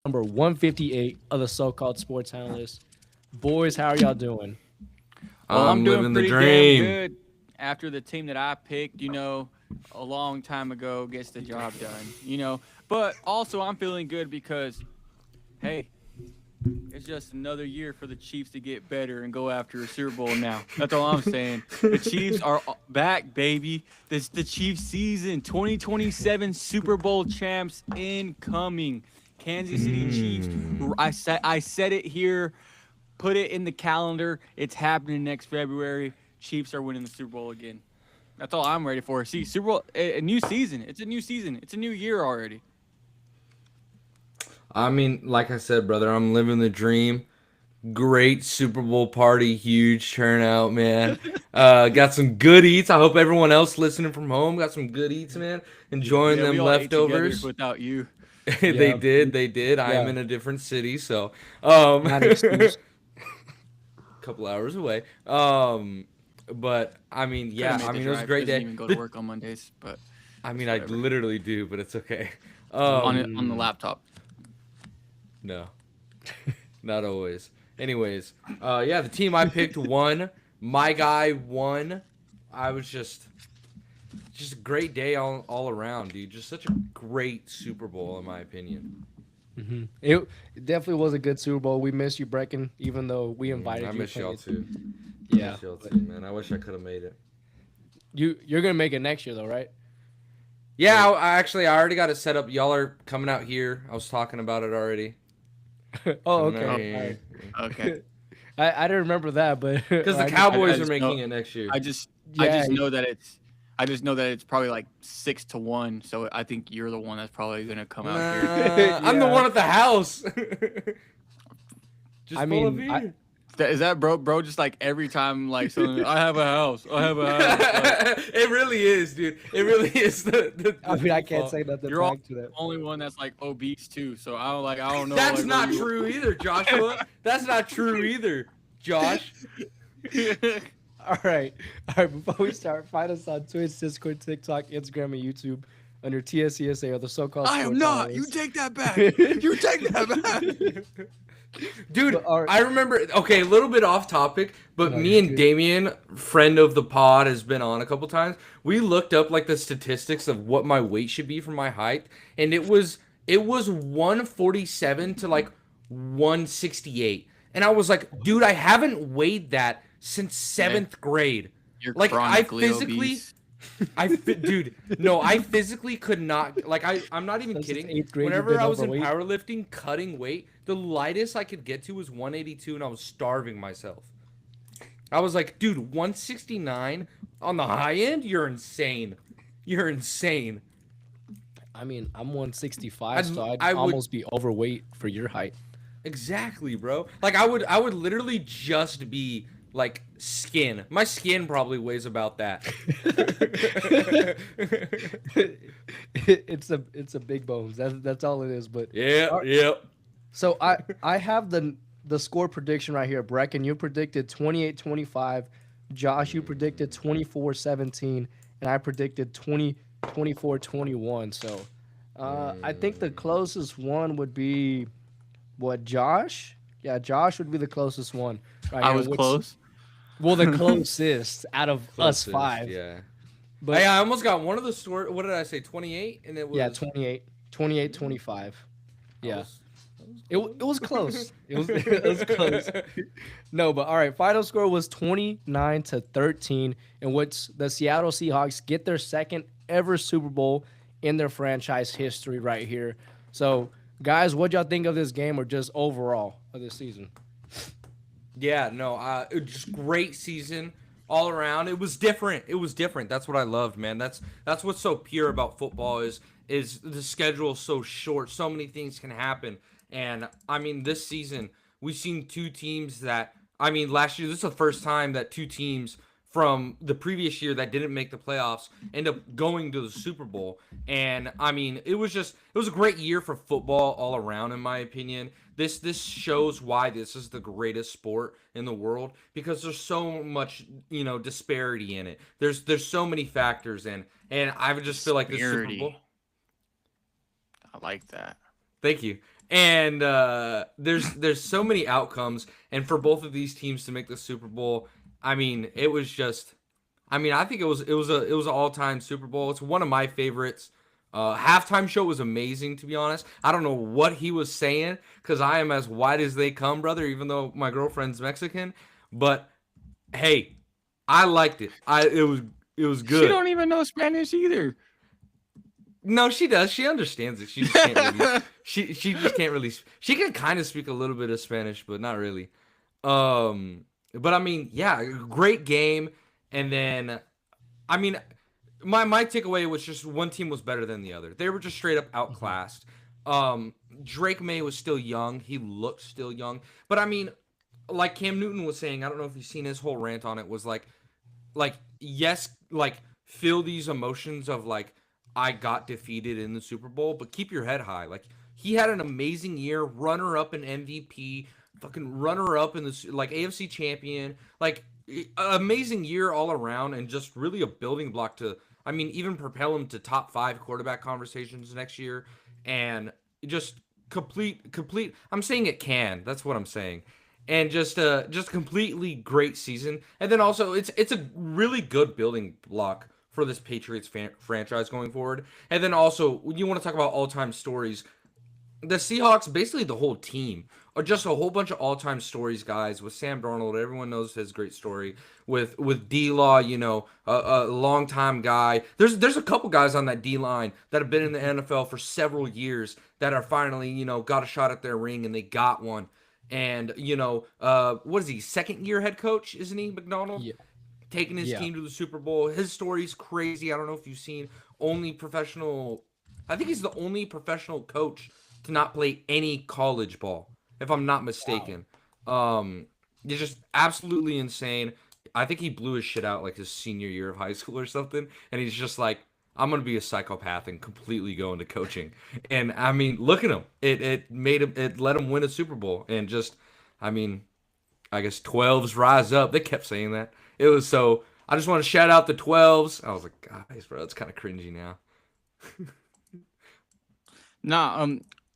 number 158 of the so-called sports analysts. Boys, how are y'all doing? Well, I'm I'm doing living the pretty damn dream. good after the team that I picked, a long time ago gets the job done. But also, I'm feeling good because, hey, it's just another year for the Chiefs to get better and go after a Super Bowl now. That's all I'm saying. The Chiefs are back, baby. This the Chiefs season 2027 Super Bowl champs incoming. Kansas City Chiefs. I said it here. Put it in the calendar. It's happening next February. Chiefs are winning the Super Bowl again. That's all I'm ready for. See, Super Bowl, a new season. It's a new season. It's a new year already. I mean, like I said, brother, I'm living the dream. Great Super Bowl party, huge turnout, man. Got some good eats. I hope everyone else listening from home got some good eats, man. Enjoying Yeah, we them all ate together leftovers. without you. They Yeah, did, they did. I am yeah, in a different city, so not an excuse. couple hours away. But I mean, Could have yeah, made I the mean it was a drive. He great doesn't day. even go to work on Mondays, but I it's mean, I whatever. literally do, but it's okay. On it on the Um, laptop. no, not always. Anyways, yeah, the team I picked won. My guy won. I was just a great day all around, dude. Just such a great Super Bowl, in my opinion. It definitely was a good Super Bowl. We miss you, Brecken, even though we I invited you to miss play y'all it. too. I Yeah, miss y'all but too, man. I wish I could have made it. you're gonna make it next year though, right? Yeah, Or I already got it set up. Y'all are coming out here. I was talking about it already. oh, Coming out Oh, okay, all here. okay. right. I didn't remember that, but Because the I just I Cowboys are just know making it next year. I just I yeah, just know that it's probably like 6-1. So I think you're the one that's probably gonna come out here. Nah, I'm the yeah. one at the house. I Just full of mean, I beer. Is that bro? Just like every time, like something. I have a house. I have a house. Like It really is, dude. It really is I the mean I can't default. say nothing you're all back to the only one that's like obese too. So I don't know That's like where not you. true either, Joshua. That's not true either, Josh. All right. All right. Before we start, find us on Twitch, Discord, TikTok, Instagram, and YouTube under TSCSA or the so called I am sports not. You analysts. take that back. You take that back. Dude, But all right. I remember. Okay, a little bit off topic, but No, me you're and good. Damien, friend of the pod, has been on a couple times. We looked up like the statistics of what my weight should be for my height, and it was 147 to like 168, and I was like, dude, I haven't weighed that since Yeah, seventh grade. you're Like I chronically physically, obese. dude, no, I physically could not. Like I'm not even So since kidding. eighth grade, you've Whenever been I was in overweight. powerlifting, cutting weight, the lightest I could get to was 182, and I was starving myself. I was like, dude, 169 on the high end? You're insane. You're insane. I mean, I'm 165, I'd, so I'd I would almost be overweight for your height. exactly, bro. Like I would literally just be like skin. My skin probably weighs about that. It's a big bones. That's all it is. But Yeah, all right, yep. so I have the score prediction right here. Brecken, you predicted 28-25. Josh, you predicted 24-17, and I predicted 24-21. So I think the closest one would be what, Josh? Yeah, Josh would be the closest one right I here. was Which, close. well, the closest out of us Closest, five. yeah. But Hey, I almost got one of the store. What did I say? 28, and it yeah, was. 25. I Yeah. was. I was It was close. close. It was close. No, but all right. Final score was 29-13, in which the Seattle Seahawks get their second ever Super Bowl in their franchise history right here. So, guys, what y'all think of this game or just overall of this season? Yeah, no, it was just great season all around. It was different. It was different. That's what I loved, man. That's what's so pure about football is the schedule is so short. So many things can happen. And I mean, this season we've seen two teams that I mean, last year this is the first time that two teams from the previous year that didn't make the playoffs end up going to the Super Bowl. And I mean, it was a great year for football all around in my opinion. This shows why this is the greatest sport in the world because there's so much, disparity in it. There's so many factors in and I would just feel like this Super Bowl Disparity. I like that. Thank you. And there's so many outcomes, and for both of these teams to make the Super Bowl, I mean, it was just, I mean, I think it was an all time Super Bowl. It's one of my favorites. Halftime show was amazing, to be honest. I don't know what he was saying because I am as white as they come, brother. Even though my girlfriend's Mexican, but hey, I liked it. It was She good. don't even know Spanish either. No, she does. She understands it. She just can't really. She just can't really. She can kind of speak a little bit of Spanish, but not really. But I mean, yeah, great game. And then, I mean, my takeaway was just one team was better than the other. They were just straight up outclassed. Drake May was still young. He looked still young. But I mean, like Cam Newton was saying, I don't know if you've seen his whole rant on it. Was like yes, like feel these emotions of like I got defeated in the Super Bowl, but keep your head high. Like he had an amazing year, runner up in MVP, fucking runner up in the like AFC champion, like amazing year all around, and just really a building block to, I mean, even propel him to top 5 quarterback conversations next year, and just complete. I'm saying it can. That's what I'm saying. And just completely great season. And then also it's a really good building block for this Patriots franchise going forward. And then also, when you want to talk about all-time stories, the Seahawks, basically the whole team, are just a whole bunch of all-time stories, guys. With Sam Darnold, everyone knows his great story. With D-Law, you know, a long-time guy. There's a couple guys on that D-line that have been in the NFL for several years that are finally, you know, got a shot at their ring, and they got one. And, you know, what is he, second-year head coach, isn't he, McDonald? Yeah. Taking his Yeah. team to the Super Bowl. His story's crazy. I don't know if you've seen I think he's the only professional coach to not play any college ball, if I'm not mistaken. He's just absolutely insane. I think he blew his shit out like his senior year of high school or something, and he's just like, I'm gonna be a psychopath and completely go into coaching. And I mean, look at him. It let him win a Super Bowl, and just, I mean, I guess 12s rise up. They kept saying that. It was so. I just want to shout out the 12s. I was like, guys, bro, it's kind of cringy now. Nah,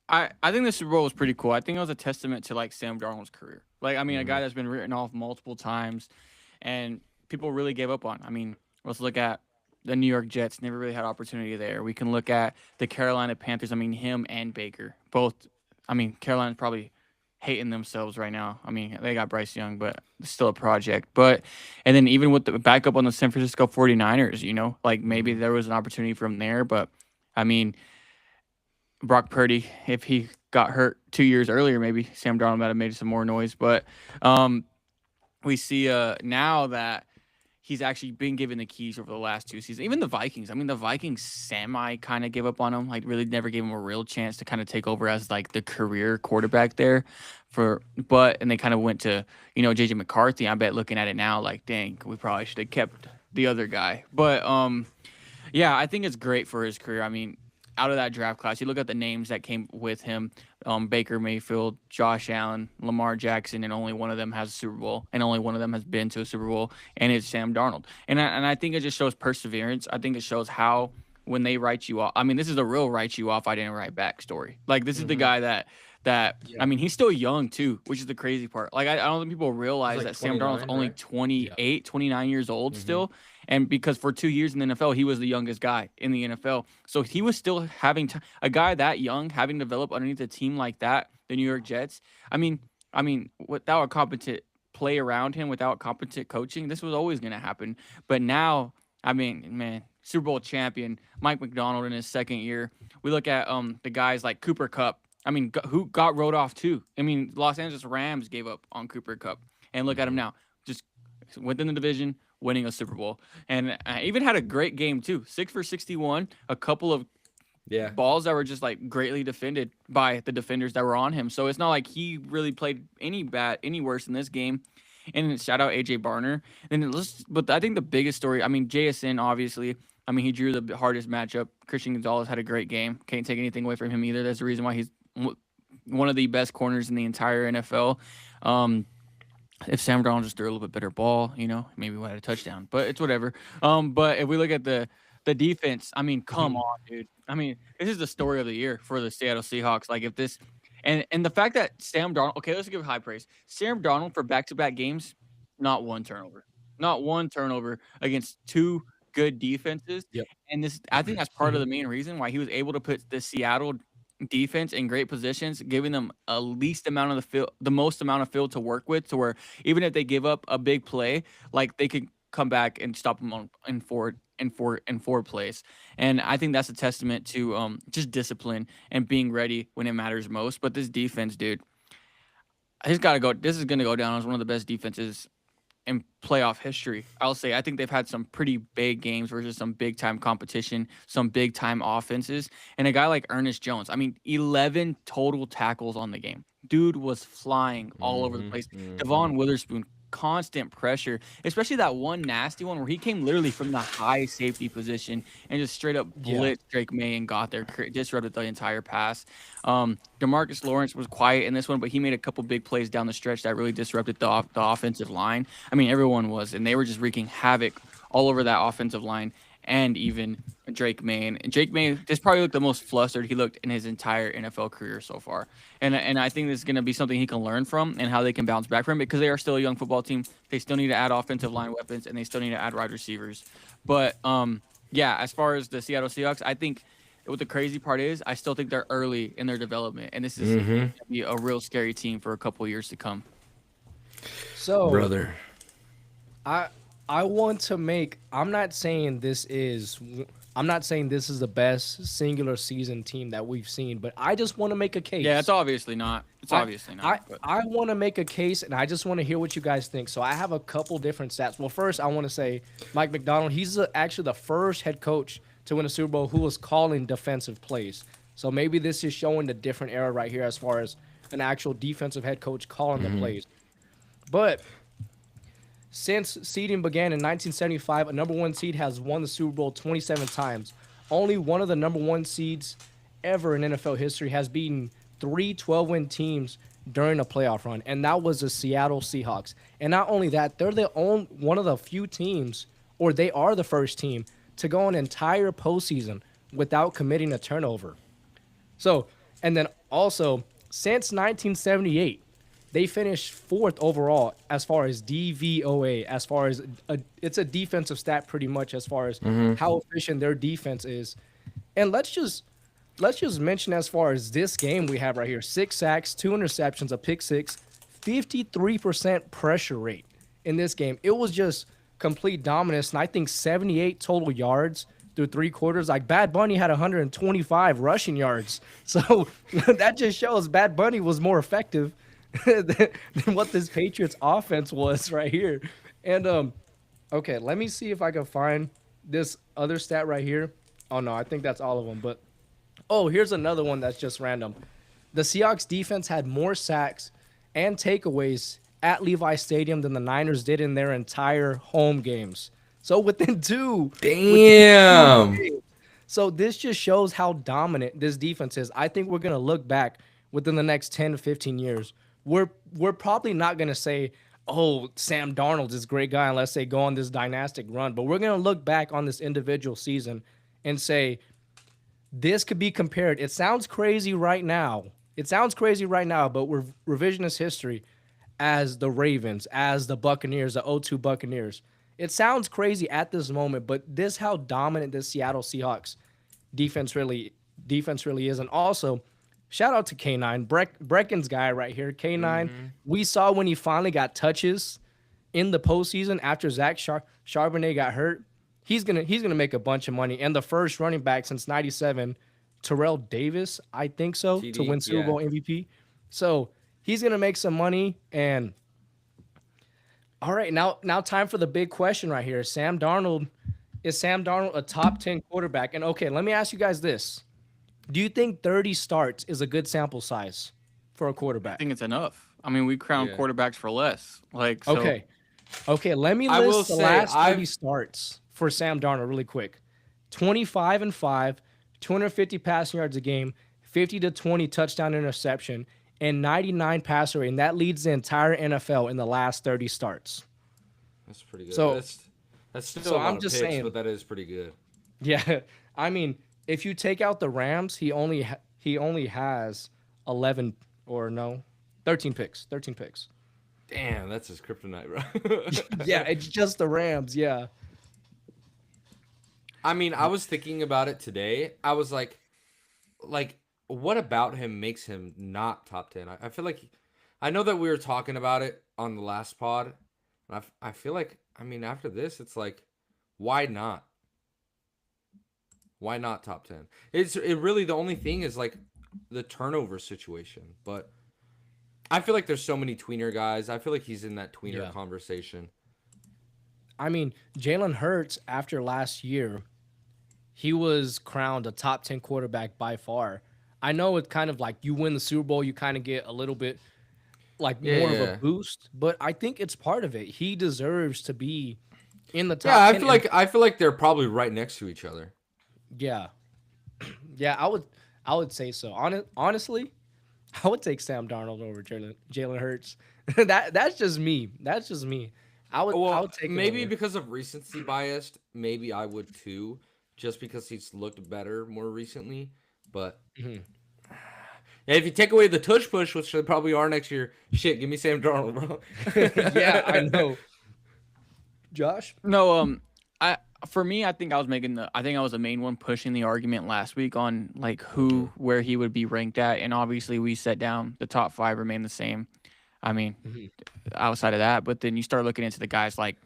I think the Super Bowl was pretty cool. I think it was a testament to like Sam Darnold's career. Like, I mean, a guy that's been written off multiple times, and people really gave up on. I mean, let's look at the New York Jets. Never really had opportunity there. We can look at the Carolina Panthers. I mean, him and Baker both. I mean, Carolina's probably hating themselves right now. I mean, they got Bryce Young, but it's still a project. But and then even with the backup on the San Francisco 49ers, you know, like maybe there was an opportunity from there. But I mean, Brock Purdy, if he got hurt 2 years earlier, maybe Sam Darnold might have made some more noise. But we see now that he's actually been given the keys over the last 2 seasons. Even the Vikings. I mean, the Vikings semi kind of gave up on him. Like, really never gave him a real chance to kind of take over as like the career quarterback there. And they kind of went to, you know, JJ McCarthy. I bet looking at it now, like, dang, we probably should have kept the other guy. But yeah, I think it's great for his career. I mean, out of that draft class, you look at the names that came with him, Baker Mayfield, Josh Allen, Lamar Jackson, and only one of them has a Super Bowl, and only one of them has been to a Super Bowl, and it's Sam Darnold. And I think it just shows perseverance. I think it shows how when they write you off, I mean, this is a real write you off, I didn't write back story. Like, this is the guy that I mean, he's still young too, which is the crazy part. Like, I don't think people realize like that Sam Darnold's 29, only right? 28, 29 years old still. And because for 2 years in the NFL, he was the youngest guy in the NFL. So he was still having a guy that young, having developed underneath a team like that, the New York Jets. I mean, without a competent play around him, without competent coaching, this was always going to happen. But now, I mean, man, Super Bowl champion, Mike McDonald in his second year. We look at the guys like Cooper Kupp. I mean, who got wrote off too? I mean, Los Angeles Rams gave up on Cooper Kupp. And look at him now, just within the division, winning a Super Bowl. And I even had a great game too. 6 for 61, a couple of balls that were just like greatly defended by the defenders that were on him. So it's not like he really played any worse in this game. And shout out AJ Barner. But I think the biggest story, I mean, JSN obviously, I mean, he drew the hardest matchup. Christian Gonzalez had a great game. Can't take anything away from him either. That's the reason why he's one of the best corners in the entire NFL. If Sam Darnold just threw a little bit better ball, you know, maybe we had a touchdown, but it's whatever. But if we look at the the defense. I mean, come on, dude. I mean, this is the story of the year for the Seattle Seahawks. Like if this, and the fact that Sam Darnold. Okay, let's give high praise. Sam Darnold for back-to-back games, not one turnover, not one turnover against two good defenses. Yep. And this, I think that's part of the main reason why he was able to put the Seattle defense in great positions, giving them a least amount of the field, the most amount of field to work with, to where even if they give up a big play, like they could come back and stop them in four plays. And I think that's a testament to just discipline and being ready when it matters most. But this defense, dude, he's got to go. This is going to go down as one of the best defenses in playoff history. I'll say I think they've had some pretty big games versus some big time competition, some big time offenses, and a guy like Ernest Jones. I mean, 11 total tackles on the game. Dude was flying all over the place. Devon Witherspoon, constant pressure, especially that one nasty one where he came literally from the high safety position and just straight up blitzed Drake May and got there, disrupted the entire pass. DeMarcus Lawrence was quiet in this one, but he made a couple big plays down the stretch that really disrupted the offensive line. I mean, everyone was, and they were just wreaking havoc all over that offensive line. And even Drake May. And Drake May just probably looked the most flustered he looked in his entire NFL career so far. And I think this is going to be something he can learn from and how they can bounce back from, because they are still a young football team. They still need to add offensive line weapons, and they still need to add wide receivers. But, yeah, as far as the Seattle Seahawks, I think what the crazy part is, I still think they're early in their development. And this is going to be a real scary team for a couple of years to come. So, brother, I want to make. I'm not saying this is the best singular season team that we've seen, but I just want to make a case. Yeah, it's obviously not. I want to make a case, and I just want to hear what you guys think. So I have a couple different stats. Well, first I want to say Mike Macdonald. He's actually the first head coach to win a Super Bowl who was calling defensive plays. So maybe this is showing the different era right here as far as an actual defensive head coach calling the plays. But since seeding began in 1975, a number one seed has won the Super Bowl 27 times. Only one of the number one seeds ever in NFL history has beaten 3 12-win teams during a playoff run, and that was the Seattle Seahawks. And not only that, they're one of the few teams, or they are the first team, to go an entire postseason without committing a turnover. So, and then also, since 1978, they finished fourth overall as far as DVOA, as far as it's a defensive stat pretty much as far as how efficient their defense is. And let's just mention as far as this game we have right here: 6 sacks, 2 interceptions, a pick six, 53% pressure rate in this game. It was just complete dominance, and I think 78 total yards through 3 quarters. Like Bad Bunny had 125 rushing yards, so that just shows Bad Bunny was more effective than what this Patriots offense was right here. And okay, let me see if I can find this other stat right here. Oh no, I think that's all of them. But here's another one that's just random. The Seahawks defense had more sacks and takeaways at Levi Stadium than the Niners did in their entire home games. So within 2 damn. So this just shows how dominant this defense is. I think we're gonna look back within the next 10 to 15 years. We're probably not going to say, oh, Sam Darnold is a great guy unless they go on this dynastic run. But we're going to look back on this individual season and say, this could be compared. It sounds crazy right now. But we're revisionist history as the Ravens, as the Buccaneers, the 0-2 Buccaneers. It sounds crazy at this moment, but this how dominant this Seattle Seahawks defense really is. And also, shout out to K9, Brecken's guy right here. K9, we saw when he finally got touches in the postseason after Zach Charbonnet got hurt. He's gonna make a bunch of money. And the first running back since '97, Terrell Davis, I think so, to win Super Bowl MVP. So he's gonna make some money. And all right, now time for the big question right here. Is Sam Darnold a top 10 quarterback? And okay, let me ask you guys this. Do you think 30 starts is a good sample size for a quarterback? I think it's enough. I mean, we crown quarterbacks for less. Like, so. Okay. Let me list the last 30 starts for Sam Darnold really quick. 25-5, 250 passing yards a game, 50 to 20 touchdown interception, and 99 passer rate. And that leads the entire NFL in the last 30 starts. That's pretty good. So that's still a lot I'm of just picks, saying, but that is pretty good. Yeah, I mean, if you take out the Rams, he only has 11 or no, 13 picks. 13 picks. Damn, that's his kryptonite, Yeah, bro. it's just the Rams. Yeah. I mean, I was thinking about it today. I was like, what about him makes him not top 10? I feel like, I know that we were talking about it on the last pod. And I feel like, I mean, after this, it's like, why not? Why not top 10? It really, the only thing is like the turnover situation. But I feel like there's so many tweener guys. I feel like he's in that tweener Yeah. conversation. I mean, Jalen Hurts after last year, he was crowned a top 10 quarterback by far. I know it's kind of like you win the Super Bowl, you kind of get a little bit like more of a Yeah. boost, but I think it's part of it. He deserves to be in the top Yeah, 10. I feel like they're probably right next to each other. Yeah. Yeah, I would say so. Honestly, I would take Sam Darnold over Jalen Hurts. That's just me. That's just me. I Well, would take him maybe over. because of recency bias, maybe I would too, just because he's looked better more recently. But Mhm. if you take away the tush push, which they probably are next year, shit, give me Sam Darnold, bro. Yeah, I know. Josh? No, I for me, I think I was the main one pushing the argument last week on like where he would be ranked at, and obviously we set down the top 5 remain the same. I mean, Mhm. outside of that, but then you start looking into the guys like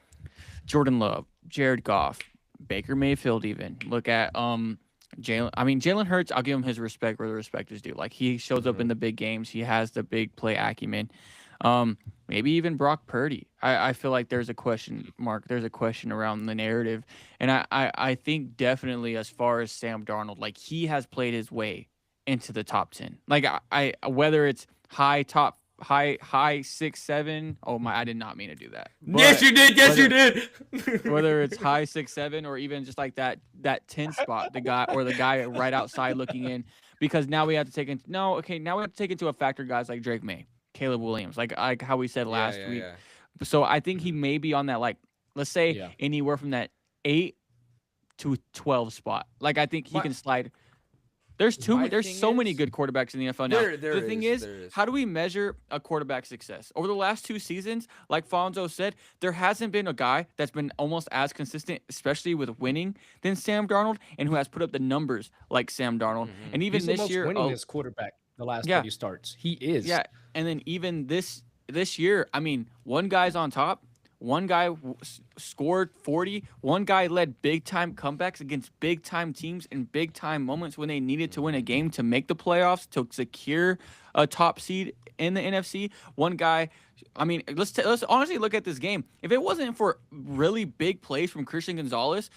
Jordan Love, Jared Goff, Baker Mayfield, even look at Jalen Hurts. I'll give him his respect where the respect is due. Like he shows up in the big games, he has the big play acumen. Maybe even Brock Purdy. I feel like there's a question mark. There's a question around the narrative. And I think definitely as far as Sam Darnold, like he has played his way into the top 10. Like I whether it's high 6 7. Oh my, I did not mean to do that. Yes, But you did. Yes, you whether did. whether it's high 6 7 or even just like that 10 spot, the guy right outside looking in, because now we have to take into now we have to take into a factor guys like Drake May, Caleb Williams, like how we said Yeah, last yeah, week. yeah. So I think he may be on that, like, let's say Yeah. anywhere from that 8 to 12 spot. Like I think he My- can slide. My There's thing so many is- good quarterbacks in the NFL now. There The thing is, is, there is. how do we measure a quarterback's success? Over the last 2 seasons, like Fonzo said, there hasn't been a guy that's been almost as consistent, especially with winning, than Sam Darnold, and who has put up the numbers like Sam Darnold. And even He's the this most year, winningest quarterback the last yeah. 30 starts. He is. yeah, and then even this year, I mean, one guy's on top. One guy scored 40. One guy led big time comebacks against big time teams in big time moments when they needed to win a game to make the playoffs, to secure a top seed in the NFC. One guy, I mean, let's honestly look at this game. If it wasn't for really big plays from Christian Gonzalez,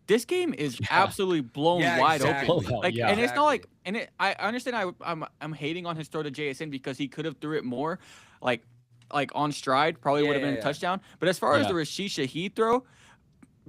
this game is absolutely blown Yeah, wide exactly. open. Blowout, Like, yeah. and it's not like, Exactly. and I understand. I'm hating on his throw to JSN because he could have threw it more, like on stride, probably would have been a Yeah. touchdown. But as far as Yeah. the Rashid Shaheed throw,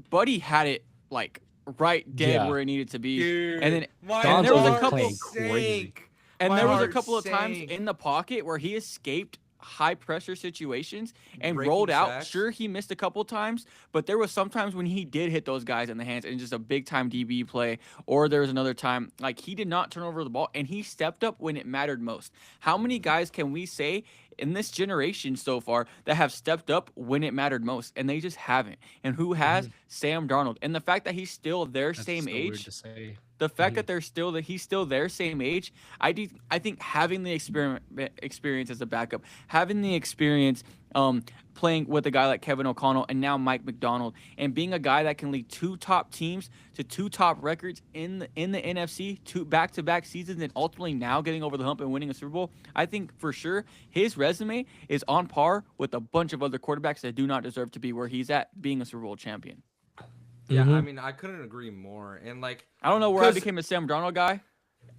Buddy had it like right dead Yeah. where it needed to be. Dude, And then my and there was a heart couple- playing crazy. sank. and My there was a heart couple of times sank. in the pocket where he escaped high pressure situations and Breaking rolled out. sacks. Sure, he missed a couple times, but there was sometimes when he did hit those guys in the hands and just a big time DB play. Or there was another time like he did not turn over the ball and he stepped up when it mattered most. How many guys can we say in this generation so far that have stepped up when it mattered most? And they just haven't. And who has? Sam Darnold. And the fact that he's still their That's same so weird age. to say. The fact that he's still their same age, I think having the experience as a backup, having the experience playing with a guy like Kevin O'Connell and now Mike McDonald, and being a guy that can lead 2 top teams to 2 top records in the NFC, 2 back-to-back seasons, and ultimately now getting over the hump and winning a Super Bowl, I think for sure his resume is on par with a bunch of other quarterbacks that do not deserve to be where he's at, being a Super Bowl champion. Yeah, Mhm. I mean, I couldn't agree more. And like, I don't know where I 'Cause- became a Sam Darnold guy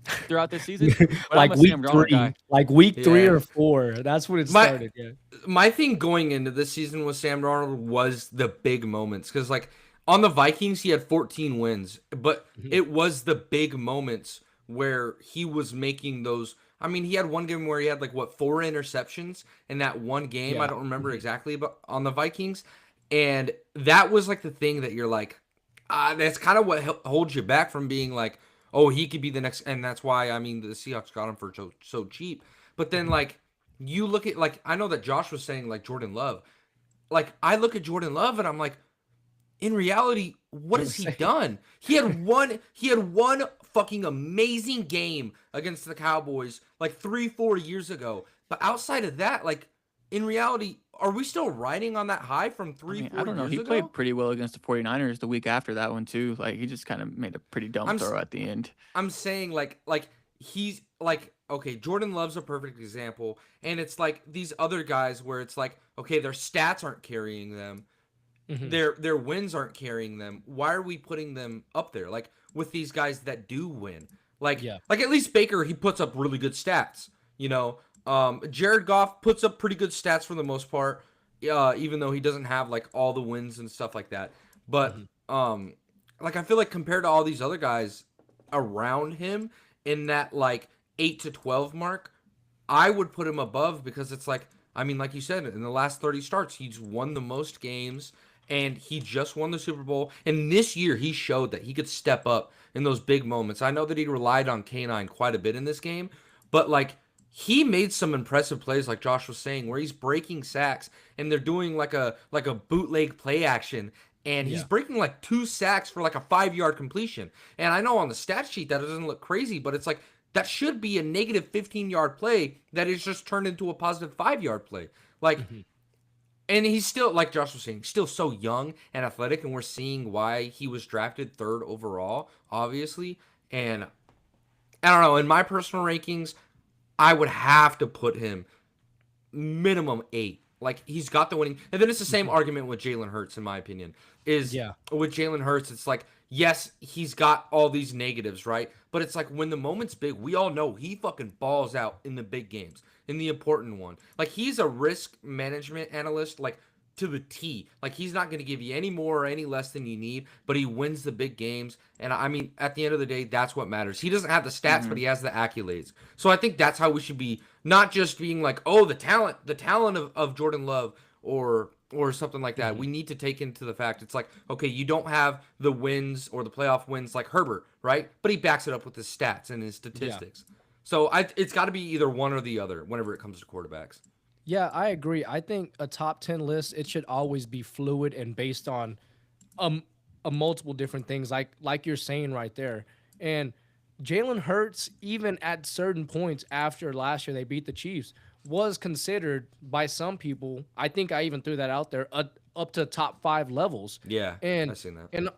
throughout this season, but Like I'm a week Sam Darnold 3, guy. like week 3 Yeah. or 4. That's when it My- started. Yeah. my thing going into this season with Sam Darnold was the big moments. Because, like, on the Vikings, he had 14 wins, but it was the big moments where he was making those. I mean, he had one game where he had, like, 4 interceptions in that one game. Yeah. I don't remember exactly, but on the Vikings. And that was, like, the thing that you're like, that's kind of what holds you back from being like, oh, he could be the next. And that's why, I mean, the Seahawks got him for so cheap. But then, like, you look at, like, I know that Josh was saying, like, Jordan Love. Like, I look at Jordan Love and I'm like, in reality, what has he done? He had one fucking amazing game against the Cowboys like 3-4 years ago. But outside of that, like, in reality, are we still riding on that high from 3-4 years ago? I don't know. He played pretty well against the 49ers the week after that one too. Like, he just kind of made a pretty dumb throw at the end. I'm saying like he's like, okay, Jordan Love's a perfect example, and it's like these other guys where it's like, okay, their stats aren't carrying them. Their wins aren't carrying them. Why are we putting them up there? Like, with these guys that do win. Like at least Baker, he puts up really good stats. You know, Jared Goff puts up pretty good stats for the most part, even though he doesn't have like all the wins and stuff like that. But like, I feel like compared to all these other guys around him in that like 8 to 12 mark, I would put him above, because it's like, I mean, like you said, in the last 30 starts, he's won the most games. And he just won the Super Bowl. And this year, he showed that he could step up in those big moments. I know that he relied on K9 quite a bit in this game. But, like, he made some impressive plays, like Josh was saying, where he's breaking sacks. And they're doing, like a bootleg play action. And he's breaking, like, 2 sacks for, like, a 5-yard completion. And I know on the stat sheet that doesn't look crazy. But it's like, that should be a negative 15-yard play that is just turned into a positive 5-yard play. Like... And he's still, like Josh was saying, still so young and athletic, and we're seeing why he was drafted 3rd overall, obviously. And I don't know, in my personal rankings, I would have to put him minimum 8. Like, he's got the winning. And then it's the same argument with Jalen Hurts, in my opinion. With Jalen Hurts, it's like, yes, he's got all these negatives, right? But it's like, when the moment's big, we all know he fucking balls out in the big games, in the important one. Like, he's a risk management analyst, like, to the T. Like, he's not going to give you any more or any less than you need, but he wins the big games. And, I mean, at the end of the day, that's what matters. He doesn't have the stats, but he has the accolades. So I think that's how we should be, not just being like, oh, the talent of Jordan Love or something like that. We need to take into the fact, it's like, okay, you don't have the wins or the playoff wins like Herbert, right? But he backs it up with his stats and his statistics. So it's got to be either one or the other whenever it comes to quarterbacks. Yeah, I agree. I think a top 10 list, it should always be fluid and based on a multiple different things, like you're saying right there. And Jalen Hurts, even at certain points after last year they beat the Chiefs, was considered by some people, I think I even threw that out there, up to top 5 levels. Yeah, and I've seen that. And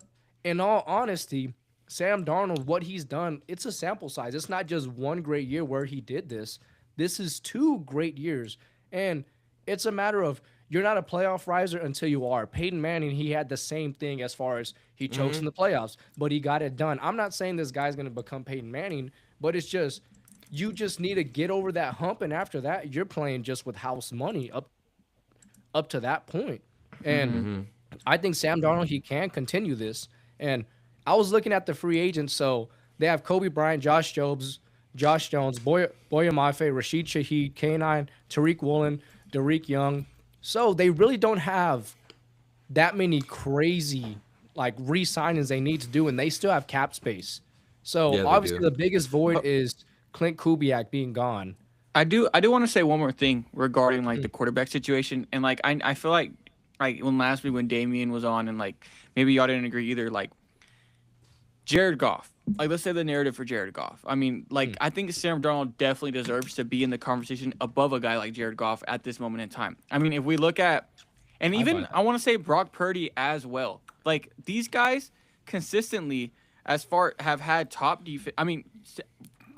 in all honesty, Sam Darnold, what he's done, it's a sample size. It's not just one great year where he did this. This is 2 great years. And it's a matter of, you're not a playoff riser until you are. Peyton Manning, he had the same thing as far as he chokes in the playoffs, but he got it done. I'm not saying this guy's going to become Peyton Manning, but it's just, you just need to get over that hump, and after that, you're playing just with house money up to that point. And I think Sam Darnold, he can continue this. And I was looking at the free agents, so they have Kobe Bryant, Josh Jones, Boya Mafe, Rashid Shaheed, K9, Tariq Woolen, Derek Young. So they really don't have that many crazy like re-signings they need to do, and they still have cap space. So obviously the biggest void is Clint Kubiak being gone. I do want to say one more thing regarding like the quarterback situation, and like I feel like when last week when Damian was on, and like maybe y'all didn't agree either, like Jared Goff. Like, let's say the narrative for Jared Goff. I mean, like, I think Sam Darnold definitely deserves to be in the conversation above a guy like Jared Goff at this moment in time. I mean, if we look at, and even I want to say Brock Purdy as well. Like, these guys consistently, have had top defense. I mean,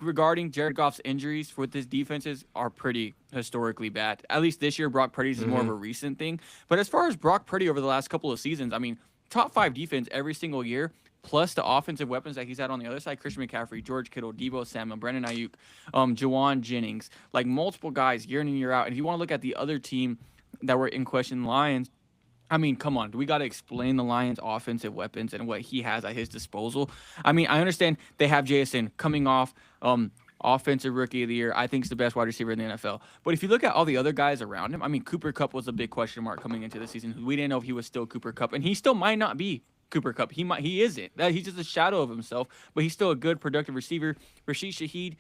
regarding Jared Goff's injuries with his defenses are pretty historically bad. At least this year, Brock Purdy's is more of a recent thing. But as far as Brock Purdy over the last couple of seasons, I mean, top 5 defense every single year, plus the offensive weapons that he's had on the other side, Christian McCaffrey, George Kittle, Deebo Samuel, Brandon Ayuk, Juwan Jennings, like multiple guys year in and year out. And if you want to look at the other team that were in question, Lions, I mean, come on. Do we got to explain the Lions' offensive weapons and what he has at his disposal? I mean, I understand they have JSN coming off offensive rookie of the year. I think he's the best wide receiver in the NFL. But if you look at all the other guys around him, I mean, Cooper Kupp was a big question mark coming into the season. We didn't know if he was still Cooper Kupp, and he still might not be Cooper Cup. He isn't. He's just a shadow of himself, but he's still a good, productive receiver. Rashid Shaheed,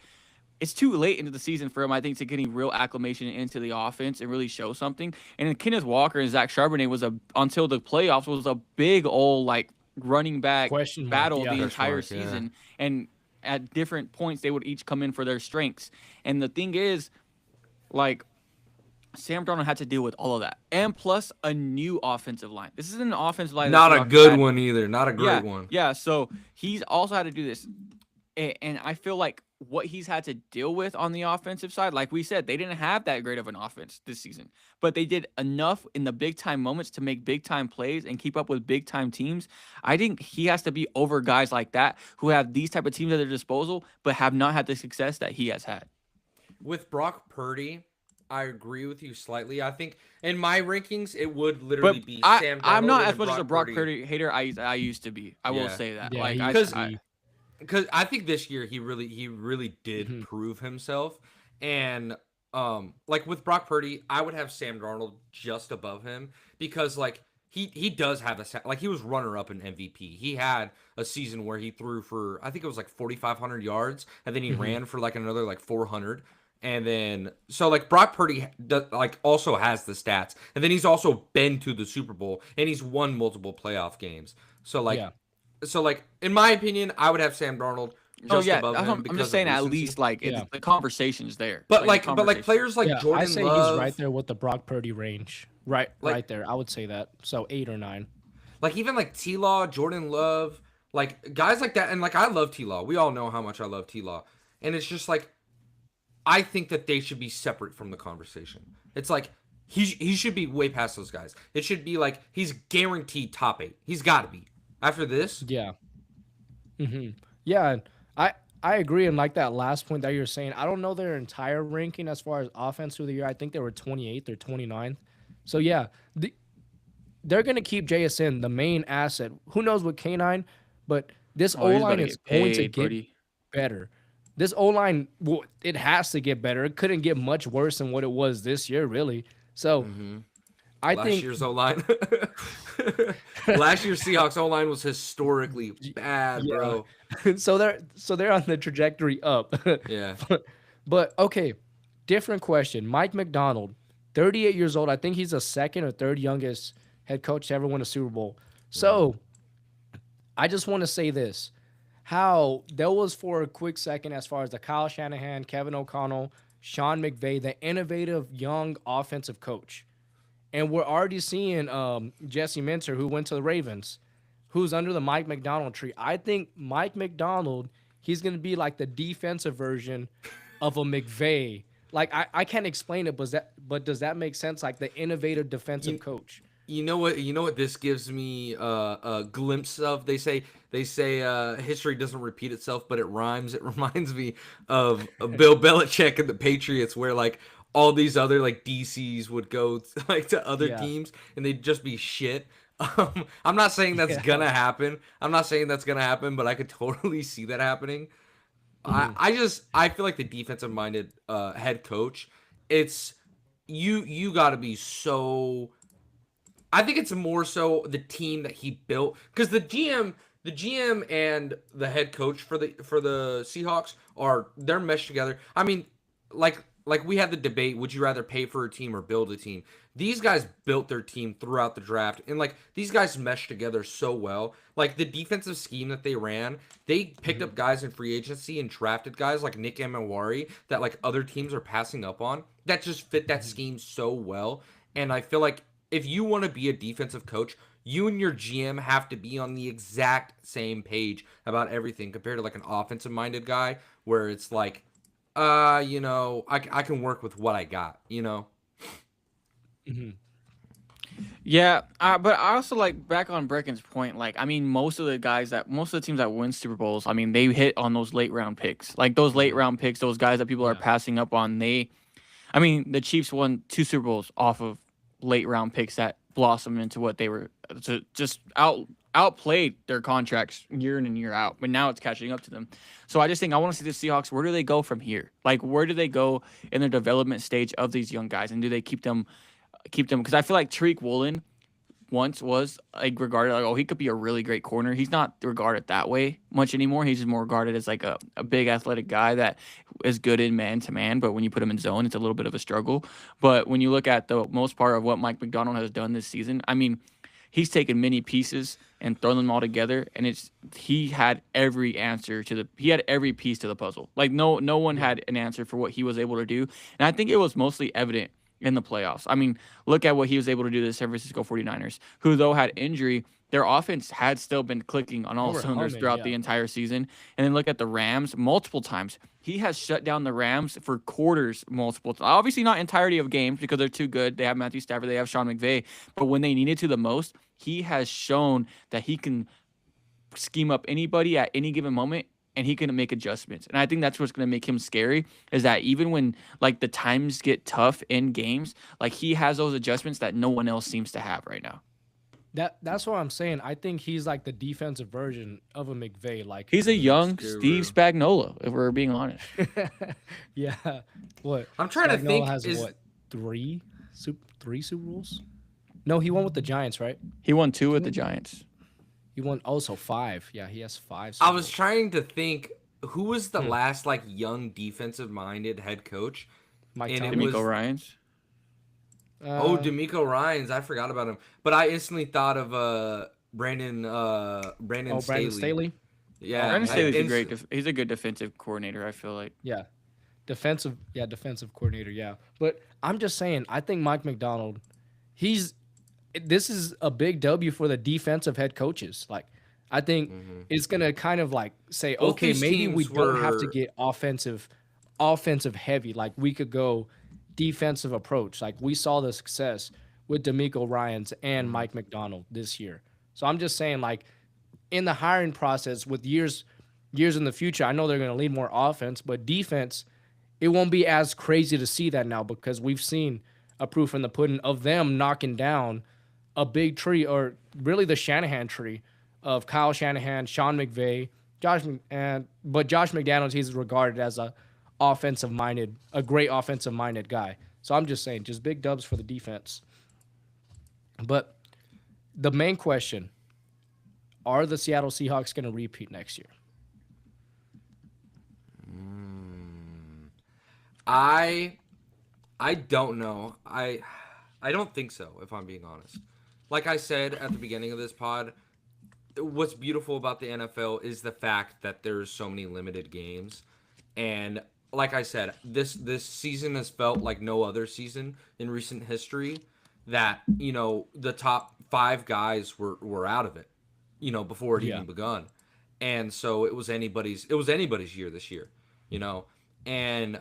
it's too late into the season for him, I think, to get any real acclimation into the offense and really show something. And then Kenneth Walker and Zach Charbonnet until the playoffs was a big old like running back Question mark, battle yeah. the entire Question mark, yeah. season. And at different points, they would each come in for their strengths. And the thing is, like, Sam Darnold had to deal with all of that, and plus a new offensive line. This isn't an offensive line. Not that a Seahawks good had. one either. Not a great Yeah, one. yeah. So he's also had to do this, and I feel like what he's had to deal with on the offensive side, like we said, they didn't have that great of an offense this season, but they did enough in the big time moments to make big time plays and keep up with big time teams. I think he has to be over guys like that who have these type of teams at their disposal, but have not had the success that he has had. With Brock Purdy, I agree with you slightly. I think in my rankings, it would literally But be I, Sam Darnold I'm not and as much as a Brock Purdy. Purdy hater I used to be. I will Yeah. say that. Yeah, Like he I, used to I, be. Because I think this year he really did Mhm. prove himself, and like with Brock Purdy, I would have Sam Darnold just above him because like he does have like he was runner up in MVP. He had a season where he threw for I think it was like 4,500 yards, and then he Mhm. ran for like another like 400. And then so like Brock Purdy like also has the stats, and then he's also been to the Super Bowl and he's won multiple playoff games. So like. Yeah. So, like, in my opinion, I would have Sam Darnold just oh yeah, above that's him what I'm because just of saying at recency. least like Yeah. the conversation's there. But the like conversation. players like Yeah, Jordan I say Love, he's right there with the Brock Purdy range. Right, Like- right there. I would say that. So 8 or 9. like even like T-Law, Jordan Love, like guys like that. And like I love T-Law. We all know how much I love T-Law. And it's just like I think that they should be separate from the conversation. It's like he should be way past those guys. It should be like he's guaranteed top 8. He's got to be. After this, Yeah. Yeah, and I agree. And like that last point that you were saying, I don't know their entire ranking as far as offense through the year. I think they were 28th or 29th. So yeah, they're gonna keep JSN the main asset. Who knows what K9, but this O Oh, he's line gonna is get going to paid, get buddy. better. This O line, well, it has to get better. It couldn't get much worse than what it was this year, really. So I last think year's O-line. Last year's Seahawks O-line was historically bad, Yeah. bro. so they're on the trajectory up. Yeah. But okay, different question. Mike McDonald, 38 years old. I think he's the second or third youngest head coach to ever win a Super Bowl. So I just want to say this. How there was for a quick second as far as the Kyle Shanahan, Kevin O'Connell, Sean McVay, the innovative young offensive coach. And we're already seeing Jesse Minter, who went to the Ravens, who's under the Mike McDonald tree. I think Mike McDonald, he's going to be like the defensive version of a McVay. Like, I can't explain it, but does that make sense? Like the innovative defensive coach. You know what this gives me a glimpse of? They say history doesn't repeat itself, but it rhymes. It reminds me of Bill Belichick and the Patriots, where like all these other like DCs would go like to other Yeah. teams and they'd just be shit. I'm not saying that's gonna happen. But I could totally see that happening. I feel like the defensive minded head coach, it's you got to be so. I think it's more so the team that he built, because the GM and the head coach for the Seahawks they're meshed together. I mean, like we had the debate, would you rather pay for a team or build a team? These guys built their team throughout the draft, and like these guys meshed together so well. Like the defensive scheme that they ran, they picked up guys in free agency and drafted guys like Nick Amawari that like other teams are passing up on, that just fit that scheme so well. And I feel like if you want to be a defensive coach, you and your GM have to be on the exact same page about everything, compared to like an offensive minded guy where it's like, I can work with what I got, Yeah, but I also like back on Brecken's point. Like, I mean, most of the teams that win Super Bowls, I mean, they hit on those late round picks. Like those late round picks, those guys that people are passing up on. The Chiefs won 2 Super Bowls off of late round picks that blossomed into what they were, just outplayed their contracts year in and year out. But now it's catching up to them. So I just think I want to see the Seahawks. Where do they go from here? Like, where do they go in the development stage of these young guys, and do they keep them? Because I feel like Tariq Woolen, once was like regarded like, oh, he could be a really great corner. He's not regarded that way much anymore. He's just more regarded as like a big athletic guy that is good in man to man, but when you put him in zone, it's a little bit of a struggle. But when you look at the most part of what Mike Macdonald has done this season, I mean, he's taken many pieces and thrown them all together, and he had every piece to the puzzle. Like no one had an answer for what he was able to do, and I think it was mostly evident in the playoffs. I mean, look at what he was able to do to the San Francisco 49ers, who though had injury, their offense had still been clicking on all cylinders throughout the entire season. And then look at the Rams multiple times. He has shut down the Rams for quarters multiple times. Obviously not entirety of games because they're too good. They have Matthew Stafford, they have Sean McVay. But when they needed to the most, he has shown that he can scheme up anybody at any given moment and he can make adjustments. And I think that's what's going to make him scary is that even when like the times get tough in games, like he has those adjustments that no one else seems to have right now. That's what I'm saying. I think he's like the defensive version of a McVay. Like he's a young Steve Spagnuolo, if we're being honest. Yeah. What? I'm trying to think. Has what? Three Super Bowls? No, he won with the Giants, right? He won 2 with the Giants. He won also 5. Yeah, he has 5. I was trying to think who was the last like young defensive-minded head coach. DeMeco Ryans. DeMeco Ryans. I forgot about him, but I instantly thought of Brandon Staley. Yeah, Brandon Staley's he's a good defensive coordinator. I feel like. Yeah, defensive coordinator. Yeah, but I'm just saying. I think Mike Macdonald. This is a big W for the defensive head coaches. Like, I think it's gonna kind of like say, Both okay, maybe we don't have to get offensive heavy. Like we could go defensive approach. Like we saw the success with DeMeco Ryans and Mike Macdonald this year. So I'm just saying, like in the hiring process with years in the future, I know they're gonna lead more offense, but defense, it won't be as crazy to see that now because we've seen a proof in the pudding of them knocking down a big tree, or really the Shanahan tree of Kyle Shanahan, Sean McVay, but Josh McDaniels, he's regarded as a great offensive-minded guy. So I'm just saying, just big dubs for the defense. But the main question, are the Seattle Seahawks going to repeat next year? I don't know. I don't think so, if I'm being honest. Like I said at the beginning of this pod, what's beautiful about the NFL is the fact that there's so many limited games. And like I said, this season has felt like no other season in recent history that, you know, the top 5 guys were out of it, you know, before it even begun. And so it was anybody's year this year, you know. And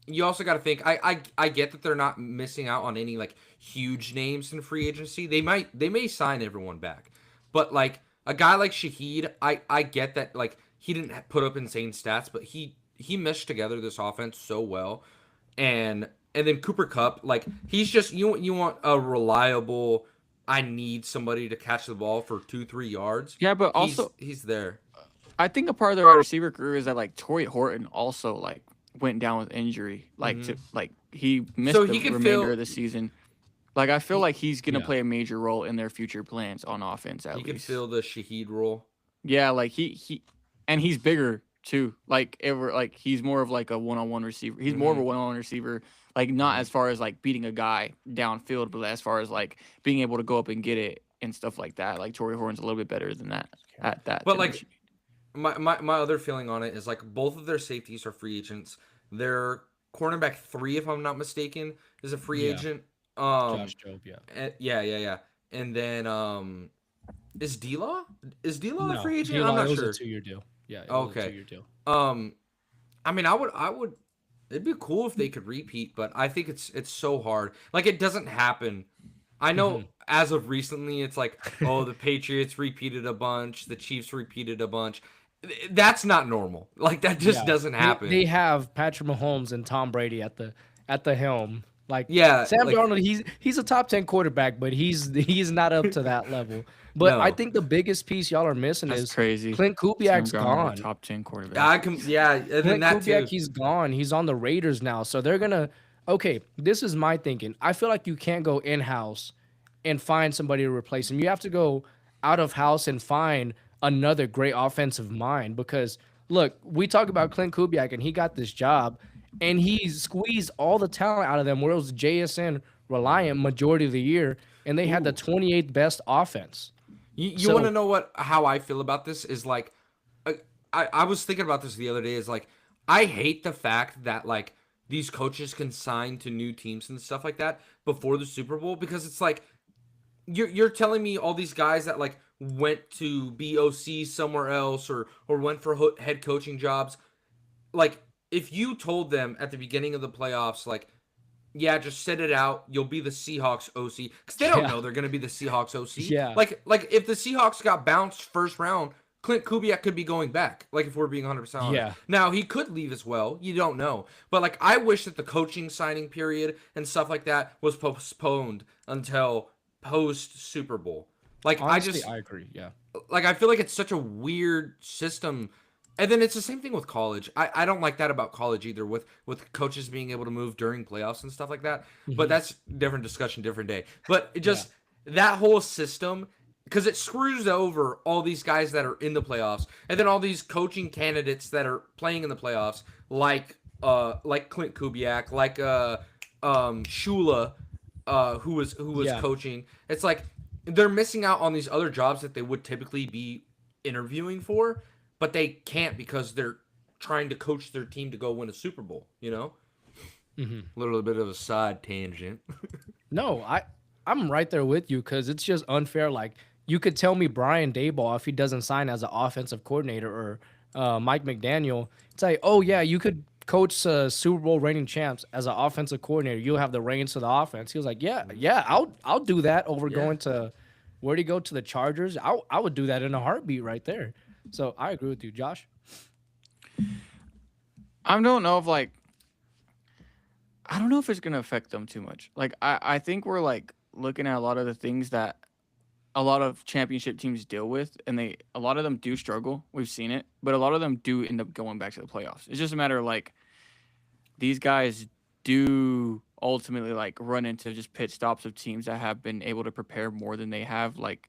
you also got to think, I get that they're not missing out on any like huge names in free agency. They may sign everyone back, but like a guy like Shaheed, I get that like he didn't put up insane stats, but he meshed together this offense so well. And then Cooper Kupp, like he's just, you want a reliable, I need somebody to catch the ball for 2-3 yards. Yeah, but also he's there. I think a part of the wide receiver career is that like Torrey Horton also like went down with injury, like to like he missed the remainder of the season. Like I feel like he's gonna play a major role in their future plans on offense. At least he could fill the Shaheed role. Yeah, like he and he's bigger too. Like he's more of like a one-on-one receiver. He's more of a one-on-one receiver. Like not as far as like beating a guy downfield, but as far as like being able to go up and get it and stuff like that. Like Torrey Horton's a little bit better than that at that. But like my other feeling on it is like both of their safeties are free agents. Their cornerback 3, if I'm not mistaken, is a free agent. Josh Jobe, yeah. And then is D-Law a free agent? D-Law, I'm not sure. It sure. was a 2-year deal. Yeah. Okay. A 2-year deal. I mean, I would. It'd be cool if they could repeat, but I think it's so hard. Like it doesn't happen. I know as of recently, it's like, oh, the Patriots repeated a bunch, the Chiefs repeated a bunch. That's not normal. Like that just doesn't happen. They have Patrick Mahomes and Tom Brady at the helm. Like Sam like, Darnold, he's a top 10 quarterback, but he's not up to that level. But I think the biggest piece y'all are missing is crazy. Clint Kubiak's gone. Top 10 quarterback. Clint Kubiak, he's gone. He's on the Raiders now. So they're gonna. Okay, this is my thinking. I feel like you can't go in-house and find somebody to replace him. You have to go out of house and find another great offensive mind because look, we talk about Clint Kubiak and he got this job and he squeezed all the talent out of them where it was JSN reliant majority of the year and they had the 28th best offense. You want to know how I feel about this is like I was thinking about this the other day is like I hate the fact that like these coaches can sign to new teams and stuff like that before the Super Bowl because it's like you're telling me all these guys that like went to BOC somewhere else or went for head coaching jobs, like if you told them at the beginning of the playoffs, like, yeah, just sit it out, you'll be the Seahawks OC because they don't know they're gonna be the Seahawks OC. Yeah, like if the Seahawks got bounced first round, Clint Kubiak could be going back. Like if we're being 100% honest. Yeah. Now he could leave as well. You don't know, but like I wish that the coaching signing period and stuff like that was postponed until post Super Bowl. Like honestly, I agree. Yeah. Like I feel like it's such a weird system. And then it's the same thing with college. I don't like that about college either with coaches being able to move during playoffs and stuff like that. But that's different discussion, different day. But it just that whole system because it screws over all these guys that are in the playoffs and then all these coaching candidates that are playing in the playoffs like Clint Kubiak, like Shula who was coaching. It's like they're missing out on these other jobs that they would typically be interviewing for, but they can't because they're trying to coach their team to go win a Super Bowl, you know? A little bit of a side tangent. No, I'm right there with you because it's just unfair. Like you could tell me Brian Daboll if he doesn't sign as an offensive coordinator or Mike McDaniel, say, oh yeah, you could coach Super Bowl reigning champs as an offensive coordinator. You'll have the reins to the offense. He was like, yeah, I'll do that over going to where'd he go to the Chargers? I would do that in a heartbeat right there. So I agree with you, Josh. I don't know if it's gonna affect them too much. Like I think we're like looking at a lot of the things that a lot of championship teams deal with, and a lot of them do struggle. We've seen it, but a lot of them do end up going back to the playoffs. It's just a matter of like these guys do ultimately like run into just pit stops of teams that have been able to prepare more than they have, like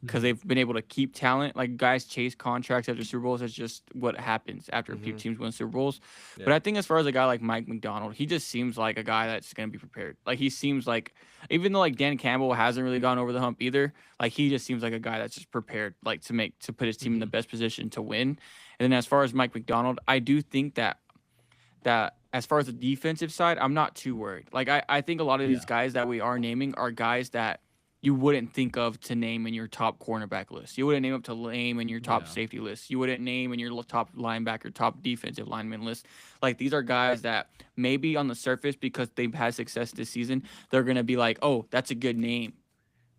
because they've been able to keep talent. Like guys chase contracts after Super Bowls. That's just what happens after a few teams win Super Bowls. Yeah. But I think as far as a guy like Mike Macdonald, he just seems like a guy that's going to be prepared. Like he seems like, even though like Dan Campbell hasn't really gone over the hump either, like he just seems like a guy that's just prepared, like to put his team in the best position to win. And then as far as Mike Macdonald, I do think that as far as the defensive side, I'm not too worried. Like I think a lot of these guys that we are naming are guys that you wouldn't think of to name in your top cornerback list. You wouldn't name up to name in your top safety list. You wouldn't name in your top linebacker, top defensive lineman list. Like these are guys that maybe on the surface, because they've had success this season, they're going to be like, oh, that's a good name.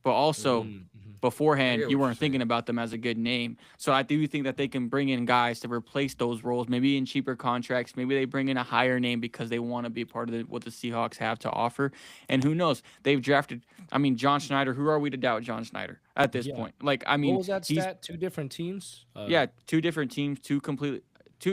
But also beforehand, you weren't thinking about them as a good name. So I do think that they can bring in guys to replace those roles, maybe in cheaper contracts. Maybe they bring in a higher name because they want to be part of what the Seahawks have to offer. And who knows? They've drafted, John Schneider. Who are we to doubt John Schneider at this point? Like, what was that stat? 2 different teams? 2 different teams,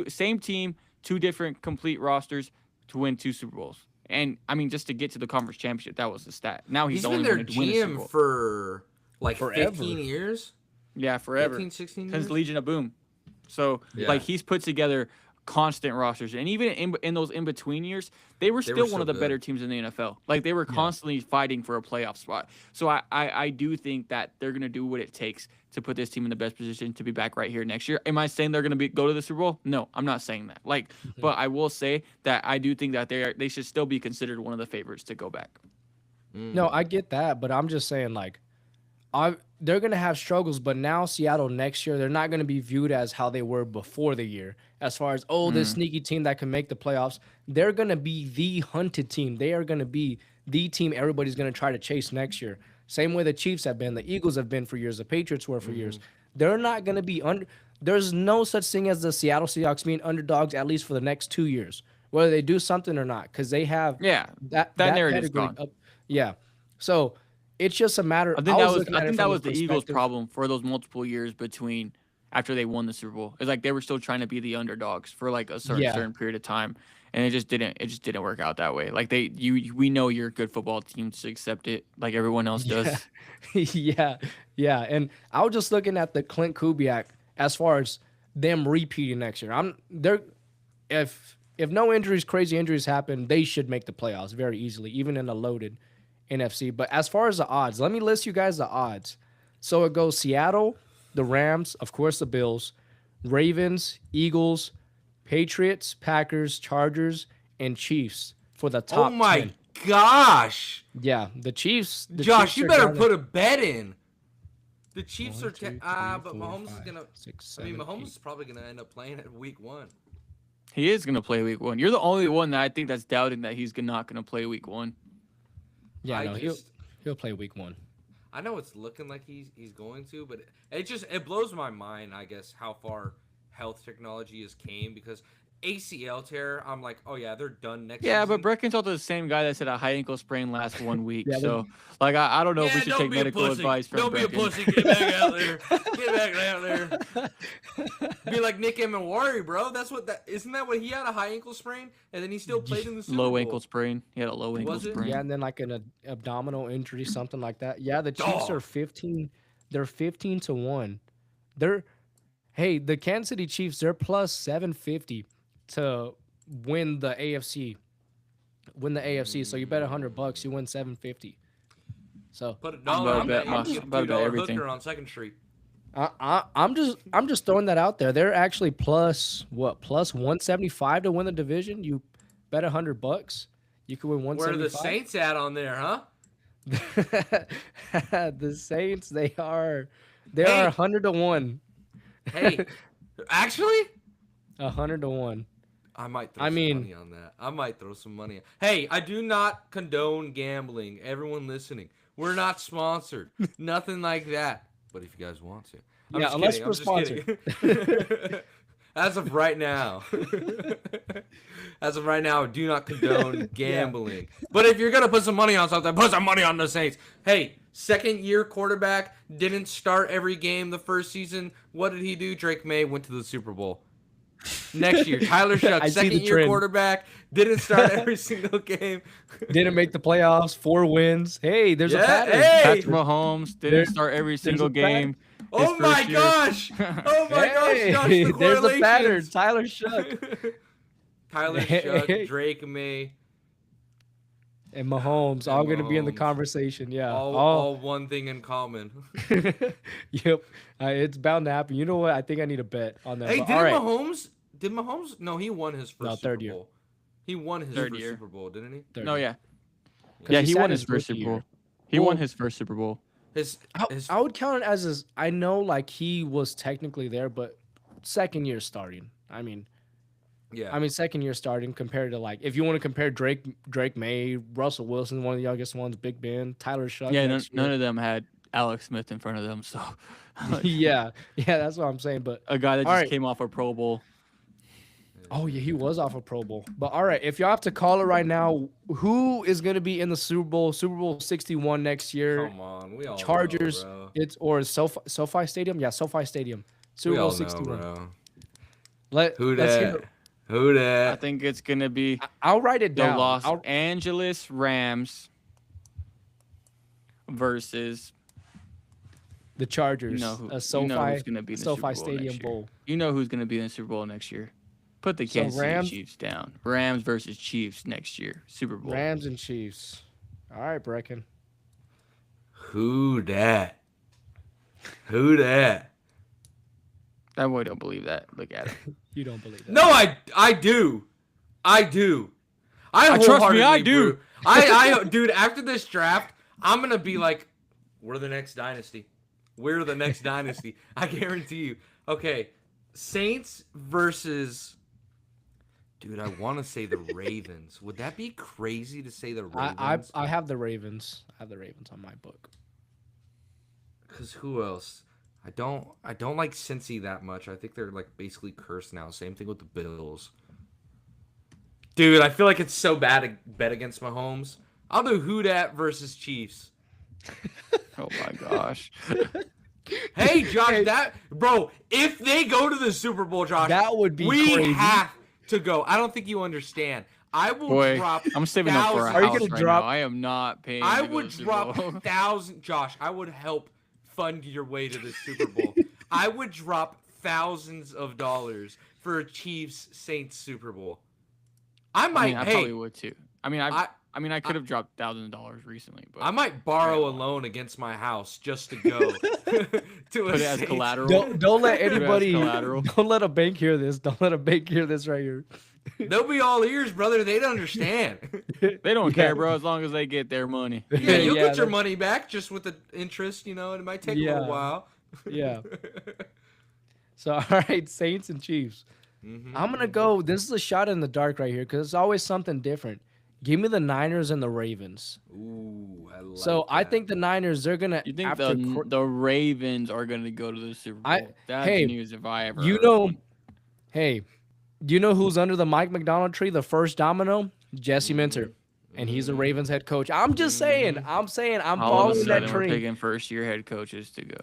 same team, 2 different complete rosters to win 2 Super Bowls. And just to get to the conference championship, that was the stat. Now he's only been their going to win a Super GM Bowl. for like Forever. 15 years. Yeah, forever. 15, 16 years. Since Legion of Boom. So like he's put together constant rosters, and even in those in between years, they were still one of the better teams in the NFL. Like they were constantly fighting for a playoff spot. So I do think that they're gonna do what it takes to put this team in the best position to be back right here next year. Am I saying they're gonna go to the Super Bowl? No, I'm not saying that. Like, but I will say that I do think that they should still be considered one of the favorites to go back. No, I get that, but I'm just saying like, they're going to have struggles, but now Seattle next year, they're not going to be viewed as how they were before the year. As far as, this sneaky team that can make the playoffs, they're going to be the hunted team. They are going to be the team everybody's going to try to chase next year. Same way the Chiefs have been, the Eagles have been for years, the Patriots were for years. They're not going to be there's no such thing as the Seattle Seahawks being underdogs, at least for the next 2 years, whether they do something or not, because they have that narrative's gone. So it's just a matter. I think that was the Eagles' problem for those multiple years between after they won the Super Bowl. It's like they were still trying to be the underdogs for like a certain period of time, and it just didn't work out that way. Like we know you're a good football team to accept it like everyone else does. Yeah. And I was just looking at the Clint Kubiak as far as them repeating next year. If no injuries, crazy injuries happen, they should make the playoffs very easily, even in a loaded NFC. But as far as the odds, let me list you guys the odds. So it goes Seattle, the Rams, of course the Bills, Ravens, Eagles, Patriots, Packers, Chargers, and Chiefs for the top 10. Gosh. Yeah, the Chiefs. Josh, Chiefs you are better down put a bet in. The Chiefs 1, are 2, 3, but 4, Mahomes 5, is gonna. 6, I mean, 7, Mahomes 8. is probably gonna end up playing at week 1. He is gonna play week 1. You're the only one that I think that's doubting that he's not gonna play week 1. Yeah, I no, just- he'll play week 1. I know it's looking like he's going to, but it blows my mind. I guess how far health technology has came, because ACL tear, I'm like, oh yeah, they're done next Yeah, season. but Brecken's also the same guy that said a high ankle sprain last 1 week. Yeah, So, like, I don't know if we should don't take be a medical pussy. advice from Don't Brecken. be a pussy. Get back out there. Get back out there. Be like Nick Emenwari, bro. Isn't that what he had, a high ankle sprain, and then he still played in the Super Bowl. Low ankle sprain. He had a low ankle Was it? sprain. Yeah, and then like an abdominal injury, something like that. Yeah, the Chiefs are 15. They're 15-1. Hey, the Kansas City Chiefs, they're plus 750 to win the AFC. So you bet $100, you win 750. So Put a I'm dollar about on to bet that. my- You get I'm about to bet $2 everything. hooker on Second Street. I'm just throwing that out there. They're actually plus 175 to win the division. You bet $100, you could win Where are 175. the Saints at on there, huh? The Saints, they are Hey. 100-1. Hey, actually, 100-1. I might throw I some mean- money on that. I might throw some money. Hey, I do not condone gambling. Everyone listening, we're not sponsored. Nothing like that. But if you guys want to. I'm Yeah, just unless kidding, we're I'm just kidding. As of right now. As of right now, do not condone gambling. But if you're going to put some money on something, put some money on the Saints. Hey, second-year quarterback, didn't start every game the first season. What did he do? Drake May went to the Super Bowl. Next year, Tyler Shuck, I see the second-year trend. quarterback, didn't start every single game. Didn't make the playoffs, 4 wins. Hey, there's a Yeah, pattern. hey! Patrick Mahomes There- didn't start every single a pattern. game. Oh his my first year. gosh! Oh my Hey, gosh, Josh, the there's a pattern. correlations. Tyler Shuck Tyler Shuck, Drake May, and Mahomes all going to be in the Mahomes. conversation. Yeah. all one thing in common. Yep. It's bound to happen. You know what? I think I need a bet on that. Hey, But did all right. Mahomes? Did Mahomes? No, he won his first No, Super third year. Bowl. He won his Third first year. Super Bowl, didn't he? Third No, year. yeah. 'Cause Yeah, he he sat won his his first rookie Super Bowl. year. He Well- won his first Super Bowl. His I would count it as his. I know, like he was technically there, but second year starting. I mean, second year starting compared to like if you want to compare Drake May, Russell Wilson, one of the youngest ones, Big Ben, Tyler Shuck. Yeah, next none year. of them had Alex Smith in front of them, so yeah, that's what I'm saying. But a guy that All just right. came off a Pro Bowl. oh yeah, he was off a Pro Bowl. But all right, if y'all have to call it right now, who is going to be in the Super Bowl 61 next year? Come on, we all Chargers. know, bro. It's or SoFi Stadium. Yeah, SoFi Stadium. Super We Bowl all know, 61. bro. Let's Who hear that? it. Who I that? think it's gonna be I'll write it the down. Los I'll- Angeles Rams versus the Chargers. you know who, a you SoFi, know who's gonna be in the SoFi Super Bowl Stadium next year. Bowl. You know who's gonna be in the Super Bowl next year. Put the So Kansas Rams- City Chiefs down. Rams versus Chiefs next year. Super Bowl. Rams and Chiefs. All right, Brecken. Who that? Who that? That boy don't believe that. Look at it. You don't believe that? No, I do. I do. Trust me, I wholeheartedly do. brew- I dude, after this draft, I'm gonna be like, we're the next dynasty. We're the next dynasty. I guarantee you. Okay, Saints versus. Dude, I want to say the Ravens. Would that be crazy to say the Ravens? I have the Ravens. I have the Ravens on my book. Because who else? I don't like Cincy that much. I think they're like basically cursed now. Same thing with the Bills. Dude, I feel like it's so bad to bet against Mahomes. I'll do who dat versus Chiefs. Oh my gosh. Hey, Josh, that bro, if they go to the Super Bowl, Josh, That would be we crazy. to go. I don't think you understand. I will Boy, drop. I'm saving up for a thousands- Are you house gonna right drop- now. I am not paying. I to go would to the Super drop Bowl. thousands. Josh, I would help fund your way to the Super Bowl. I would drop thousands of dollars for a Chiefs Saints Super Bowl. I might. I mean, I hey, probably would too. I mean, I- I could have dropped $1,000 recently, but I might borrow a loan against my house just to go to a put it as Saints- collateral. Don't let Put it as anybody. collateral. Don't let a bank hear this. Don't let a bank hear this right here. They'll be all ears, brother. They'd understand. They don't Yeah. care, bro, as long as they get their money. Yeah, you'll Yeah, get your that- money back just with the interest. You know, it might take a little Yeah. while. Yeah. So all right, Saints and Chiefs. Mhm. I'm gonna go. This is a shot in the dark right here because it's always something different. Give me the Niners and the Ravens. Ooh, I like So I that. think the Niners they're gonna. You think after the Ravens are going to go to the Super Bowl? I- That's hey, news if I ever you heard know, one. hey, do you know who's under the Mike McDonald tree? The first domino, Jesse Minter, and he's the Ravens head coach. I'm just saying. I'm saying. I'm All of a following that sudden, we're train. picking first-year head coaches to go.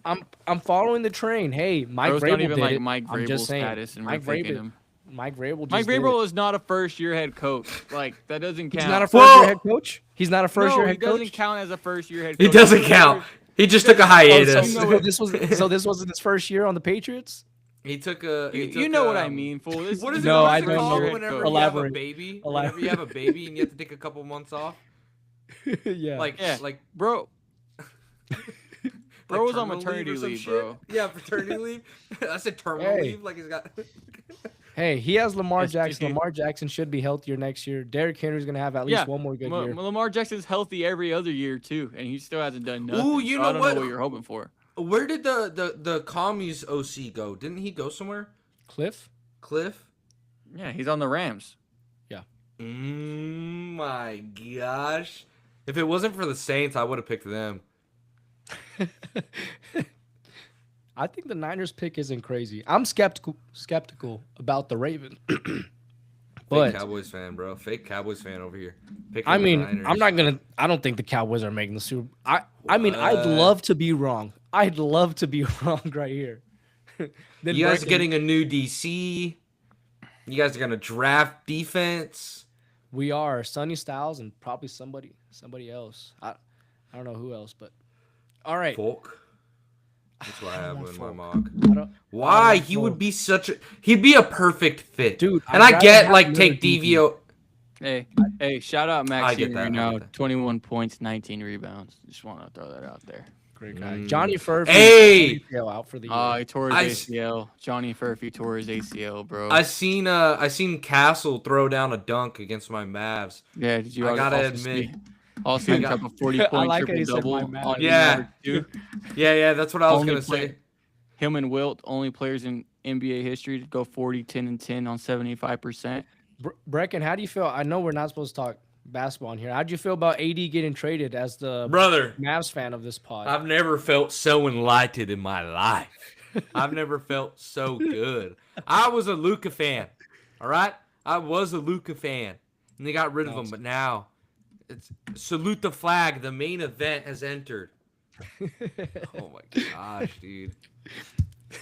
I'm following the train. Hey, Mike Bro's Vrabel not even did like it. Mike I'm Vrabel just saying. status, and Mike we're picking Vrabel. him. Mike Vrabel. Just Mike did Vrabel it. is not a first-year head coach. Like that doesn't count. He's not a Whoa! first-year head coach. He's not a first-year no, head he doesn't coach. count as a first-year head coach. He doesn't count. He just took a Oh, hiatus. so this wasn't his first year on the Patriots. He took a. He You took, know what I mean, fool. This What is No, it? I What's it don't called know. whenever you Elaborate. have a baby? Whenever Elaborate. you have a baby and you have to take a couple months off, Yeah. like Yeah. like bro? Bro was on terminal maternity or some leave, shit? bro. Yeah, paternity leave. I said terminal Hey. leave. Like he's got. Hey, he has Lamar Yes, Jackson. dude. Lamar Jackson should be healthier next year. Derrick Henry's gonna have at least Yeah, one more good year. Lamar Jackson's healthy every other year too, and he still hasn't done nothing. Ooh, you so know I don't what? know what you're hoping for. Where did the commies OC go? Didn't he go somewhere? Cliff. Cliff. Yeah, he's on the Rams. My gosh. If it wasn't for the Saints, I would have picked them. I think the Niners pick isn't crazy. I'm skeptical about the Ravens. Fake But Cowboys fan, bro. Fake Cowboys fan over here. Picking I the mean, Niners. I'm not gonna. I don't think the Cowboys are making the Super. I mean, I'd What? love to be wrong. I'd love to be wrong right here. Then You guys are Brecken- getting a new DC. You guys are gonna draft defense. We are Sonny Styles and probably somebody else. I don't know who else, but all right. Folk. That's what I have want in my Folk. mock. I don't- Why? want He would Folk. be such a. He'd be a perfect fit, Dude, And I'd I get rather like have take another DB. DVO. Hey, shout out I Max get Hughes that, I right get now. that. 21 points, 19 rebounds. Just want to throw that out there. Great guy. Johnny Furphy. Hey! ACL out for the year. He tore I his s- ACL. Johnny Furphy tore his ACL, bro. I seen Castle throw down a dunk against my Mavs. Yeah, did you I also gotta see- admit- Also, I him got- drop a 40 I point like how you triple said double my on man. Yeah. two. Yeah, that's what I was Only gonna play- say. Him and Wilt, only players in NBA history to go 40, 10, and 10 on 75%. Brecken, how do you feel? I know we're not supposed to talk basketball in here. How'd you feel about AD getting traded as the Brother, Mavs fan of this pod? I've never felt so enlightened in my life. I've never felt so good. I was a Luca fan. All right? I was a Luca fan. And they got rid of him, but now it's salute the flag. The main event has entered. Oh my gosh, dude.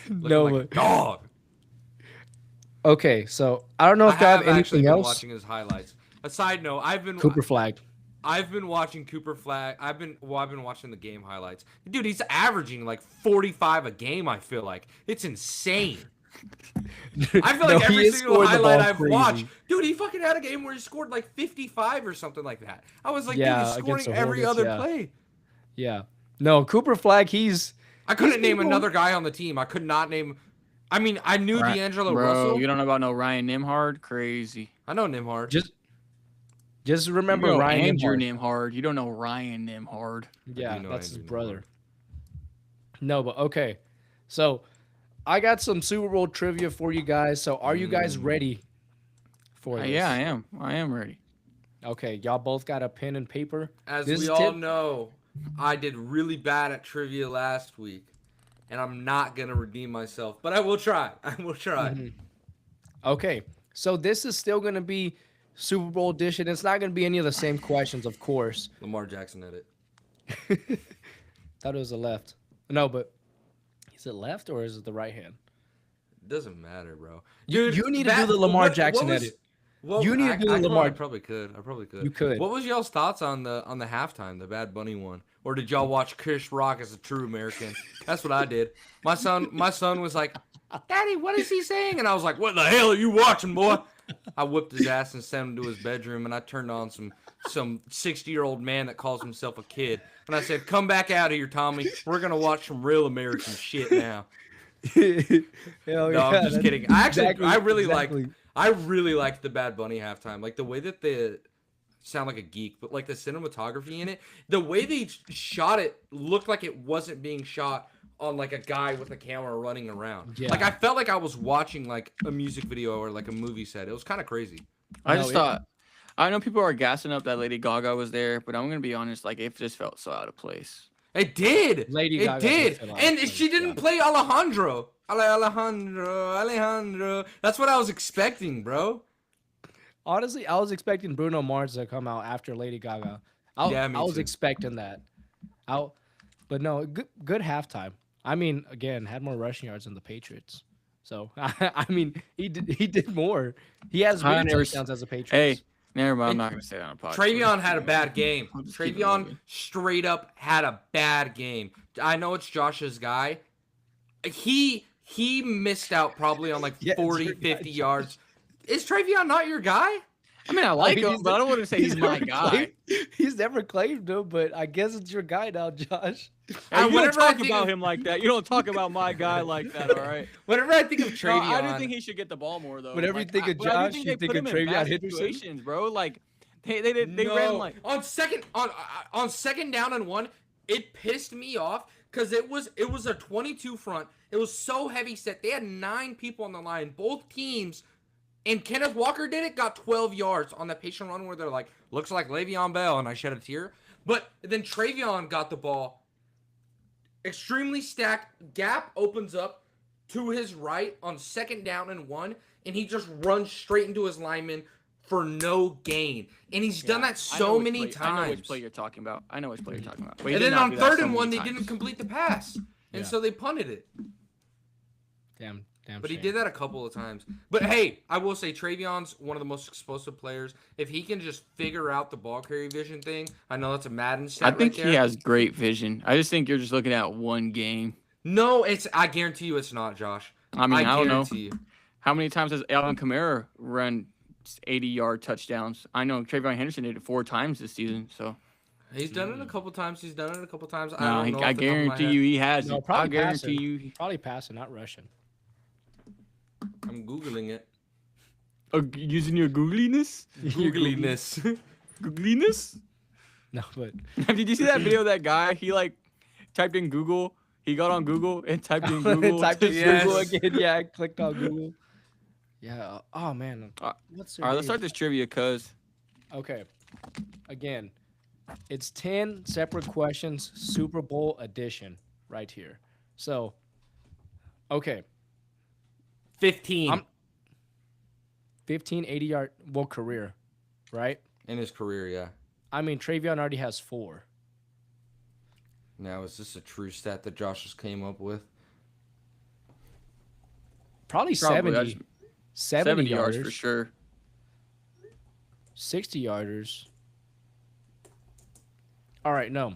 Looking No, like a but dog. okay. So I don't know if I I have have actually anything been else. watching his highlights. A side note, Cooper Flag. I've been watching Cooper Flag. I've been watching the game highlights. Dude, he's averaging like 45 a game, I feel like. It's insane. I feel like No, he every is single scoring the highlight ball I've crazy. watched. Dude, he fucking had a game where he scored like 55 or something like that. I was like, Yeah, dude, he's against scoring the every Hornets, other yeah. play. Yeah. No, Cooper Flag. He's I couldn't name people- another guy on the team. I could not name. I mean, I knew Right. D'Angelo Bro, Russell. you don't know about no Ryan Nimhard? Crazy. I know Nimhard. just remember you know Ryan Andrew Nimhard. Nimhard. You don't know Ryan Nimhard. Yeah, do know that's his Andrew brother. No, but okay. So I got some Super Bowl trivia for you guys. So are you guys ready for this? Yeah, I am. I am ready. Okay, y'all both got a pen and paper. As This we is all tip- know, I did really bad at trivia last week, and I'm not gonna redeem myself, but I will try. I will try. Mhm. Okay, so this is still going to be Super Bowl edition. It's not going to be any of the same questions, of course. Lamar Jackson did it. Thought it was the left. No, but is it left or is it the right hand? Doesn't matter, bro. You Dude, need to do the Lamar Jackson was, edit. Well, You need to do the Lamar. I probably could. You could. What was y'all's thoughts on the halftime, the Bad Bunny one? Or did y'all watch Chris Rock as a true American? That's what I did. My son was like, "Daddy, what is he saying?" And I was like, "What the hell are you watching, boy?" I whipped his ass and sent him to his bedroom, and I turned on some 60-year-old man that calls himself a kid, and I said, "Come back out here, Tommy. We're gonna watch some real American shit now." Hell No, I'm just kidding. I really exactly. liked the Bad Bunny halftime. Like the way that they sound like a geek, but like the cinematography in it, the way they shot it looked like it wasn't being shot on like a guy with a camera running around. Yeah. Like I felt like I was watching like a music video or like a movie set. It was kind of crazy. I just thought, I know people are gassing up that Lady Gaga was there, but I'm gonna be honest, like it just felt so out of place. It did. Lady it Gaga did. did feel out of And place, she didn't yeah. play Alejandro. Alejandro. That's what I was expecting, bro. Honestly, I was expecting Bruno Mars to come out after Lady Gaga. Yeah, me I was too. expecting that. But no, good halftime. I mean, again, had more rushing yards than the Patriots. So I mean, he did more. He has I many never touchdowns as a Patriots. Hey, never mind. I'm not gonna say that on a podcast. Travion had a bad game. I'll just keep it Travion moving. straight up had a bad game. I know it's Josh's guy. He missed out probably on like Yeah, it's 40, your guy, 50 yards. Is Travion not your guy? I mean, I like mean, him, but I don't want to say he's my never guy. claimed- he's never claimed him, but I guess it's your guy now, Josh. Hey, you don't whenever I talk think about of- him like that. You don't talk about my guy like that, all right? Whenever I think of No, Travion, I do think he should get the ball more though. Whenever you think of but I do Josh, think you they think put of him in bad Travion Henderson? situations, bro. Like they ran like on second down and 1, it pissed me off because it was a 22 front. It was so heavy set. They had 9 people on the line, both teams, and Kenneth Walker got 12 yards on that patient run where they're like, looks like Le'Veon Bell, and I shed a tear. But then Travion got the ball, extremely stacked, gap opens up to his right on second down and 1, and he just runs straight into his lineman for no gain. And he's done that so many times. I know which play you're talking about. But he And did then not on do that third so and many 1, they times. didn't complete the pass. And Yeah. so they punted it. Damn. But he shame. did that a couple of times. But hey, I will say Travion's one of the most explosive players. If he can just figure out the ball carry vision thing, I know that's a Madden stat I think right he there. has great vision. I just think you're just looking at one game. No, I guarantee you it's not, Josh. I mean, I don't know. guarantee you. How many times has Alvin Kamara run 80-yard touchdowns? I know Travion Henderson did it 4 times this season. So He's done it a couple times. I no, don't know. I off the top of my guarantee head. you he has No, it. I probably guarantee passing. you. Probably passing, not rushing. I'm Googling it. Using your googliness? Googliness. Googliness? No, but Did you see that video of that guy? He like typed in Google. He got on Google and typed in Google. typed in Yes. Google again. Yeah, I clicked on Google. Yeah. Oh man. What's All right, let's start this trivia, cuz. Okay. Again, it's 10 separate questions, Super Bowl edition, right here. So, okay, 15 15 80-yard career, right? in his career, yeah. I mean, Travion already has 4. Now, is this a true stat that Josh just came up with? Probably Probably, 70. 70 yards yarders, for sure. 60 yarders. All right, no.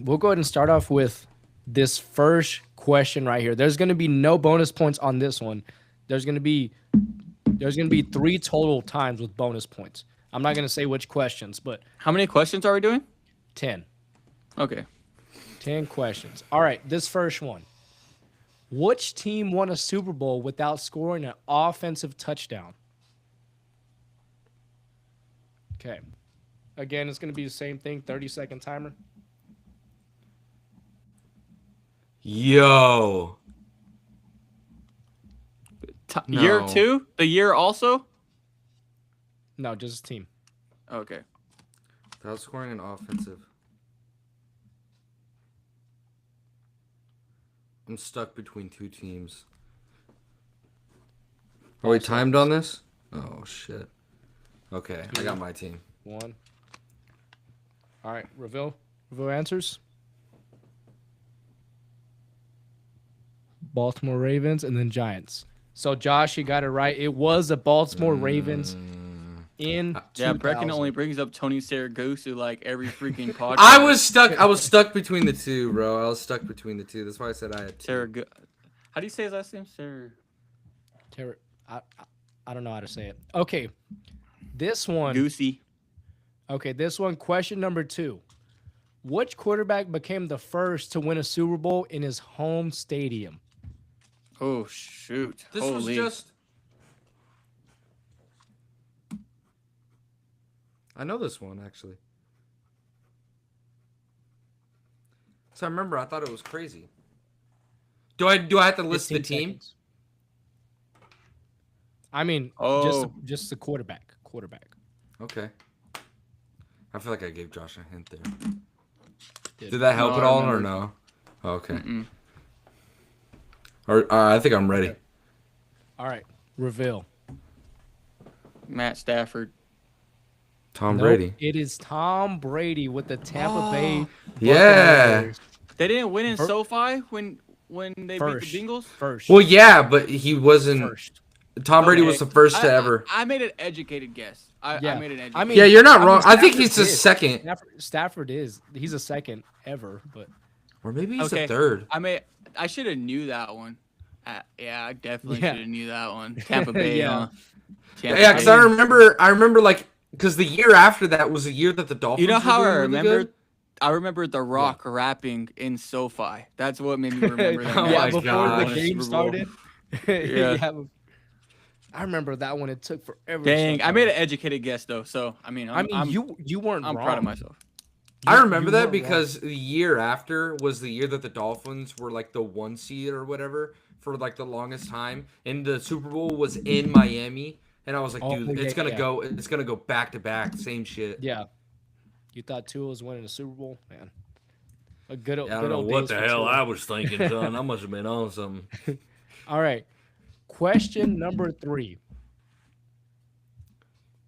We'll go ahead and start off with this first question right here. There's going to be no bonus points on this one. There's going to be 3 total times with bonus points. I'm not going to say which questions, but How many questions are we doing? 10. Okay. 10 questions. All right, this first one. Which team won a Super Bowl without scoring an offensive touchdown? Okay. Again, it's going to be the same thing, 30-second timer. Yo. Year No. 2? The year also? No, just team. Okay. Without scoring an offensive. I'm stuck between 2 teams. Are we timed on this? Oh, shit. Okay, I got my team. 1. All right, reveal answers. Baltimore Ravens, and then Giants. So Josh, you got it right. It was the Baltimore Ravens in Yeah, 2000. Brecken only brings up Tony Saragusa like every freaking podcast. I was stuck between the two, bro. I was stuck between the two. That's why I said I had two. Saragusa. How do you say his last name? I don't know how to say it. Okay, this one. Goosey. Okay, this one. Question number 2. Which quarterback became the first to win a Super Bowl in his home stadium? Oh shoot! This Holy. was just. I know this one actually. So I remember I thought it was crazy. Do I have to list the 15 team? seconds. I mean, Oh. just the quarterback. Quarterback. Okay. I feel like I gave Josh a hint there. Did. Did that help No, at I all or remember. no? Okay. Mm-mm. Or I think I'm ready. All right, reveal. Matt Stafford. Tom Nope, Brady. It is Tom Brady with the Tampa Bay. Yeah. Buccaneers. They didn't win in Fir- SoFi when they First. beat the Bengals. First. Well, yeah, but he wasn't. First. Tom Brady Okay. was the first to ever. I made an educated guess. I Yeah. made an educated. I mean, Yeah, you're not I wrong. mean, I think Stafford he's the is. second, Stafford is. He's a second ever, but or maybe he's Okay. the third. I should have knew that one. Yeah, I definitely Yeah. should have knew that one. Tampa Bay. Yeah. Tampa Yeah, because Bay. I remember like because the year after that was the year that the Dolphins. You know how were I doing really remember? good? I remember The Rock rapping in SoFi. That's what made me remember that. Oh yeah, my before gosh. the game Super Bowl. started. Yeah. I remember that one. It took forever. Dang, I made an educated guess though. So I mean, you weren't I'm wrong. proud of myself. I You- remember you that weren't because the year after was the year that the Dolphins were like the 1 seed or whatever for like the longest time, and the Super Bowl was in Miami, and I was like, Oh, dude, yeah, it's gonna yeah. go back to back, same shit. Yeah. You thought Tua was winning a Super Bowl, man. A good, Yeah, I good don't know old what days the for hell Tua. I was thinking, son. I must have been on something. All right. Question number 3.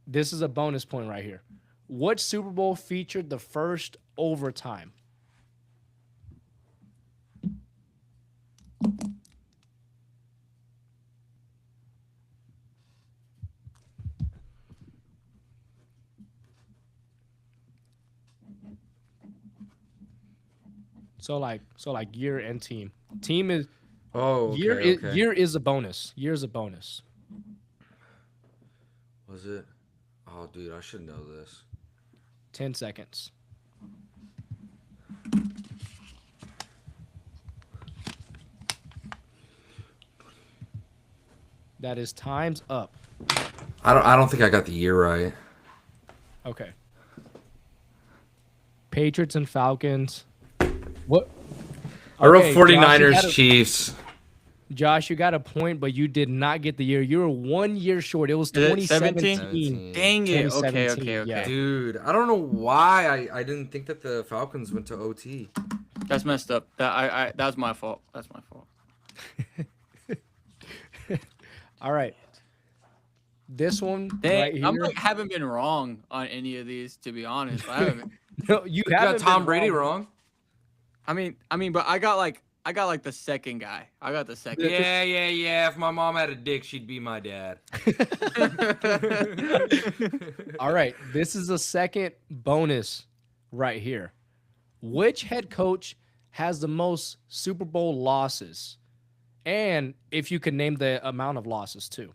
This is a bonus point right here. What Super Bowl featured the first overtime? So like year and team. Team is Oh, okay, year is a bonus. Year is a bonus. Was it? Oh, dude, I should know this. 10 seconds. That is time's up. I don't think I got the year right. Okay. Patriots and Falcons. What? I wrote Okay, 49ers Chiefs. Josh, you got a point, but you did not get the year. You were 1 year short. It was Is it 17? 2017. Dang it. Okay, 2017, okay. yeah. Dude, I don't know why I didn't think that the Falcons went to OT. That's messed up. That was my fault. That's my fault. All right. This one Dang, right here. I'm like haven't been wrong on any of these to be honest. I haven't. No, you You got haven't Tom been Brady wrong. I mean, but I got like the second guy. I got the second. Yeah. If my mom had a dick, she'd be my dad. All right. This is a second bonus right here. Which head coach has the most Super Bowl losses? And if you can name the amount of losses too.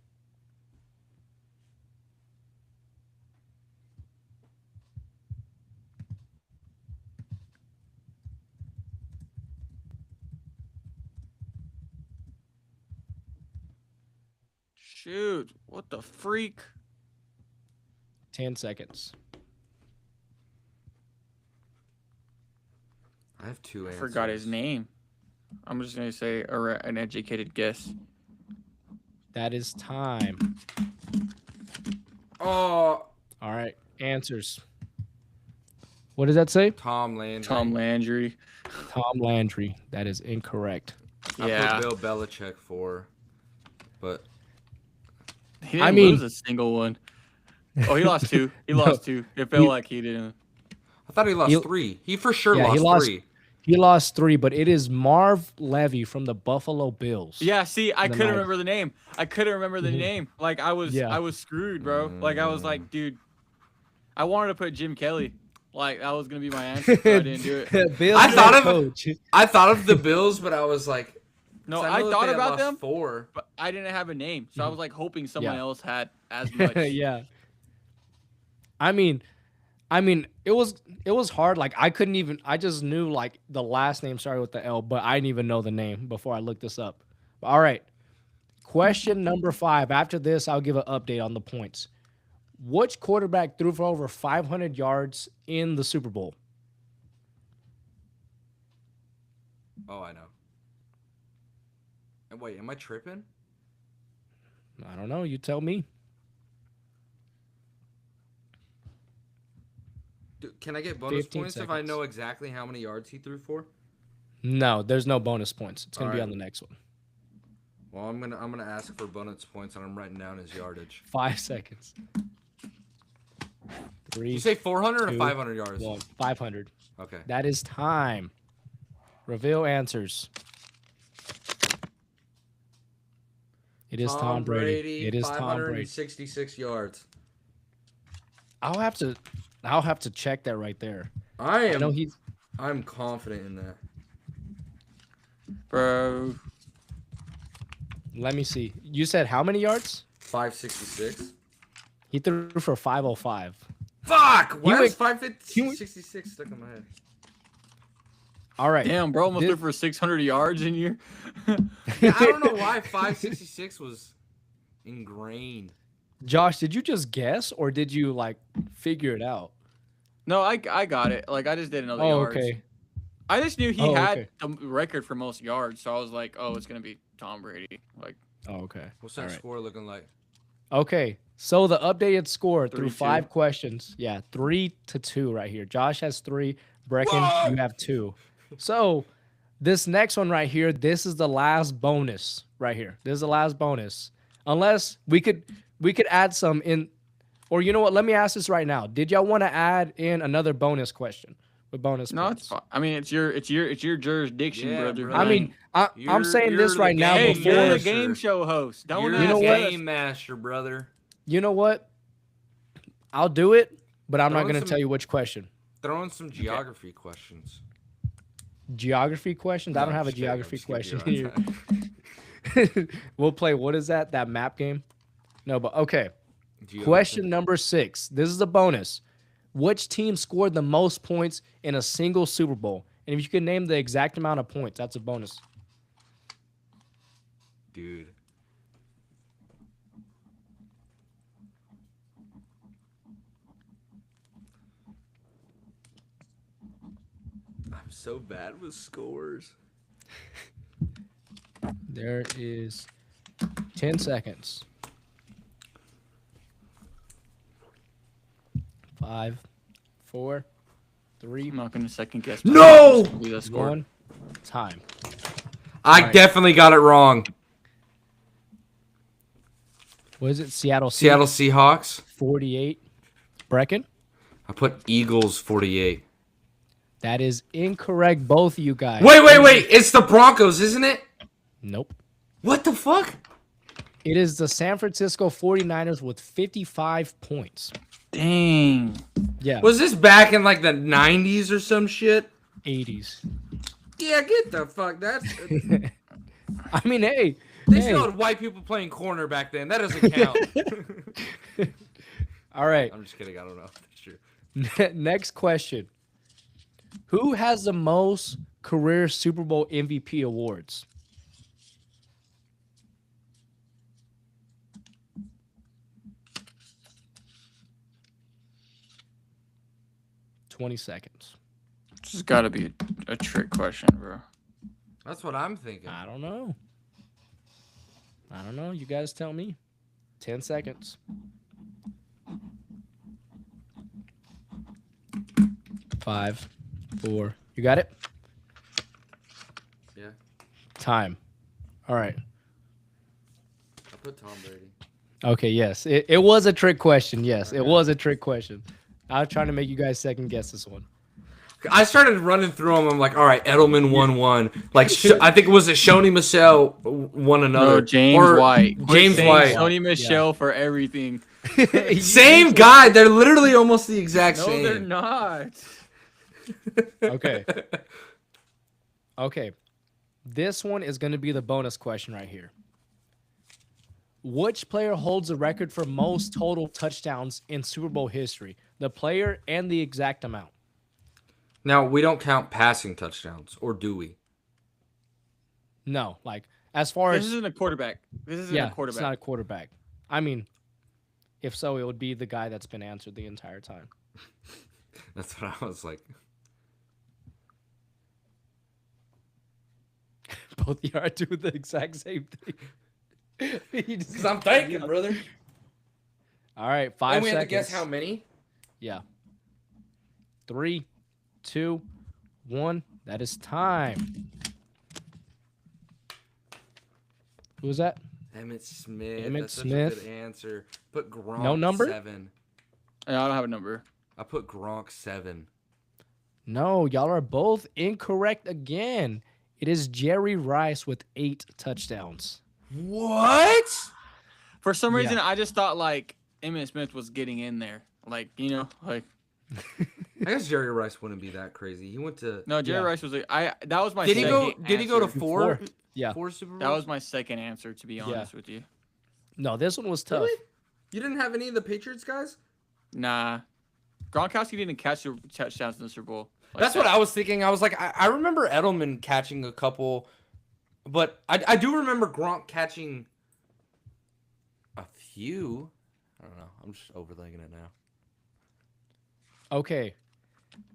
Shoot, what the freak? 10 seconds. I have two I answers. forgot his name. I'm just gonna say an educated guess. That is time. Oh, All right. Answers. What does that say? Tom Landry. Tom Landry. Tom Landry. That is incorrect. Yeah, I put Bill Belichick for, but he didn't I mean- lose a single one. Oh, he lost two. He lost two. It felt like he didn't. I thought he lost He- three. He for sure Yeah, lost, he lost- three. He lost 3, but it is Marv Levy from the Buffalo Bills. Yeah, see, I the couldn't night. remember the name. I couldn't remember the Mhm. name. Like I Yeah. was screwed, bro. Like I was like, dude, I wanted to put Jim Kelly. Like that was gonna be my answer, but I didn't do it. Bills I thought head of- coach. I thought of the Bills, but I was like, No, 'cause I know that thought they had about lost them, 4. but I didn't have a name, so I was like hoping someone Yeah. else had as much. Yeah. I mean, it was hard. Like I couldn't even. I just knew like the last name started with the L, but I didn't even know the name before I looked this up. All right. Question number 5. After this, I'll give an update on the points. Which quarterback threw for over 500 yards in the Super Bowl? Oh, I know. And wait, am I tripping? I don't know. You tell me. Can I get bonus 15 points if I seconds. know exactly how many yards he threw for? No, there's no bonus points. It's gonna be All on right. the next one. Well, I'm gonna ask for bonus points, and I'm writing down his yardage. 5 seconds. Did 3, you say 400 or 2, 500 yards? 1. 500. Okay. That is time. Reveal answers. It is Tom Brady. It is Tom Brady. 566 yards. I'll have to check that right there. I I know am. I'm confident in that. Bro, Let me see. You said how many yards? 566. He threw for 505. Fuck! Why went- is 566 stuck in my head? All right. damn, bro, almost This- threw for 600 yards in year. Yeah, I don't know why 566 was ingrained. Josh, did you just guess or did you like figure it out? No, I got it. Like I just didn't know the Oh, yards. okay. I just knew he Oh, had okay. the record for most yards, so I was like, oh, it's gonna be Tom Brady. Like Oh, okay. What's that All right. score looking like? Okay. So the updated score through 3-2. 5 questions. Yeah, 3-2 right here. Josh has 3. Brecken, Whoa! you have 2. So this next one right here, this is the last bonus right here. This is the last bonus. Unless we could add some in, or you know what? Let me ask this right now. Did y'all want to add in another bonus question with bonus no, points? it's fine. I mean, it's your jurisdiction, Yeah, brother. brother. I mean, I'm You're- saying you're this the right now game before. you're the master. game show host. Don't You're ask You know the what? us. game master, brother. You know what? I'll do it, but I'm Throw not in going to some- tell you which question. Throw in some geography questions. Geography questions? I No, don't have a just kidding. I'm geography just giving question you a here. hard time. We'll play, what is that? That map game? No, but okay. Geography. Question number 6. This is a bonus. Which team scored the most points in a single Super Bowl? And if you can name the exact amount of points, that's a bonus. Dude. I'm so bad with scores. There is 10 seconds. 5, 4, 3, I'm not gonna second guess. No! The score. 1. Time. I Alright. definitely got it wrong. What is it? Seattle Seattle Seahawks. 48. Brecken? I put Eagles 48. That is incorrect, both of you guys. Wait. It's the Broncos, isn't it? Nope. What the fuck? It is the San Francisco 49ers with 55 points. Dang. Yeah, Was this back in like the 90s or some shit? 80s. Yeah, get the fuck. That's I mean, hey. they hey. still had white people playing corner back then. That doesn't count. All right. I'm just kidding. I don't know. That's true. Next question. Who has the most career Super Bowl MVP awards? $20 seconds. This has got to be a trick question, bro. That's what I'm thinking. I don't know. You guys tell me. 10 seconds. 5, 4. You got it? Yeah. Time. All right. I put Tom Brady. Okay, yes. It was a trick question. Yes, it Okay. was a trick question. I was trying to make you guys second guess this one. I started running through them. I'm like, all right, Edelman won one. Like, I think it was Shoney Michelle won another. No, James Or White. Quit James saying White. Sony Michelle for everything. Same guy. They're literally almost the exact No, same. they're not. Okay. Okay. This one is going to be the bonus question right here. Which player holds the record for most total touchdowns in Super Bowl history? The player and the exact amount. Now, we don't count passing touchdowns, or do we? No, like as far This as isn't a quarterback. This isn't yeah, a quarterback. it's not a quarterback. I mean, if so, it would be the guy that's been answered the entire time. That's what I was like. Both of you are doing the exact same thing. Because I'm thinking, brother. All right, 5 And we seconds. have to guess how many? Yeah. 3, 2, 1. That is time. Who was that? Emmett Smith. Emmitt That's Smith. such a good answer. Put Gronk No number? 7. I don't have a number. I put Gronk 7. No, y'all are both incorrect again. It is Jerry Rice with 8 touchdowns. What? For some Yeah. reason, I just thought like Emmitt Smith was getting in there. Like, you know, like I guess Jerry Rice wouldn't be that crazy. He went to. no, Jerry Yeah. Rice was like that was my Did he go? second Did he go to answer. 4? Yeah. 4 Super Bowls. That was my second answer, to be honest with you. No, this one was tough. Really? You didn't have any of the Patriots guys? Nah. Gronkowski didn't catch the touchdowns in the Super Bowl. Like That's what I was thinking. I was like, I remember Edelman catching a couple, but I do remember Gronk catching a few. I don't know. I'm just overthinking it now. Okay.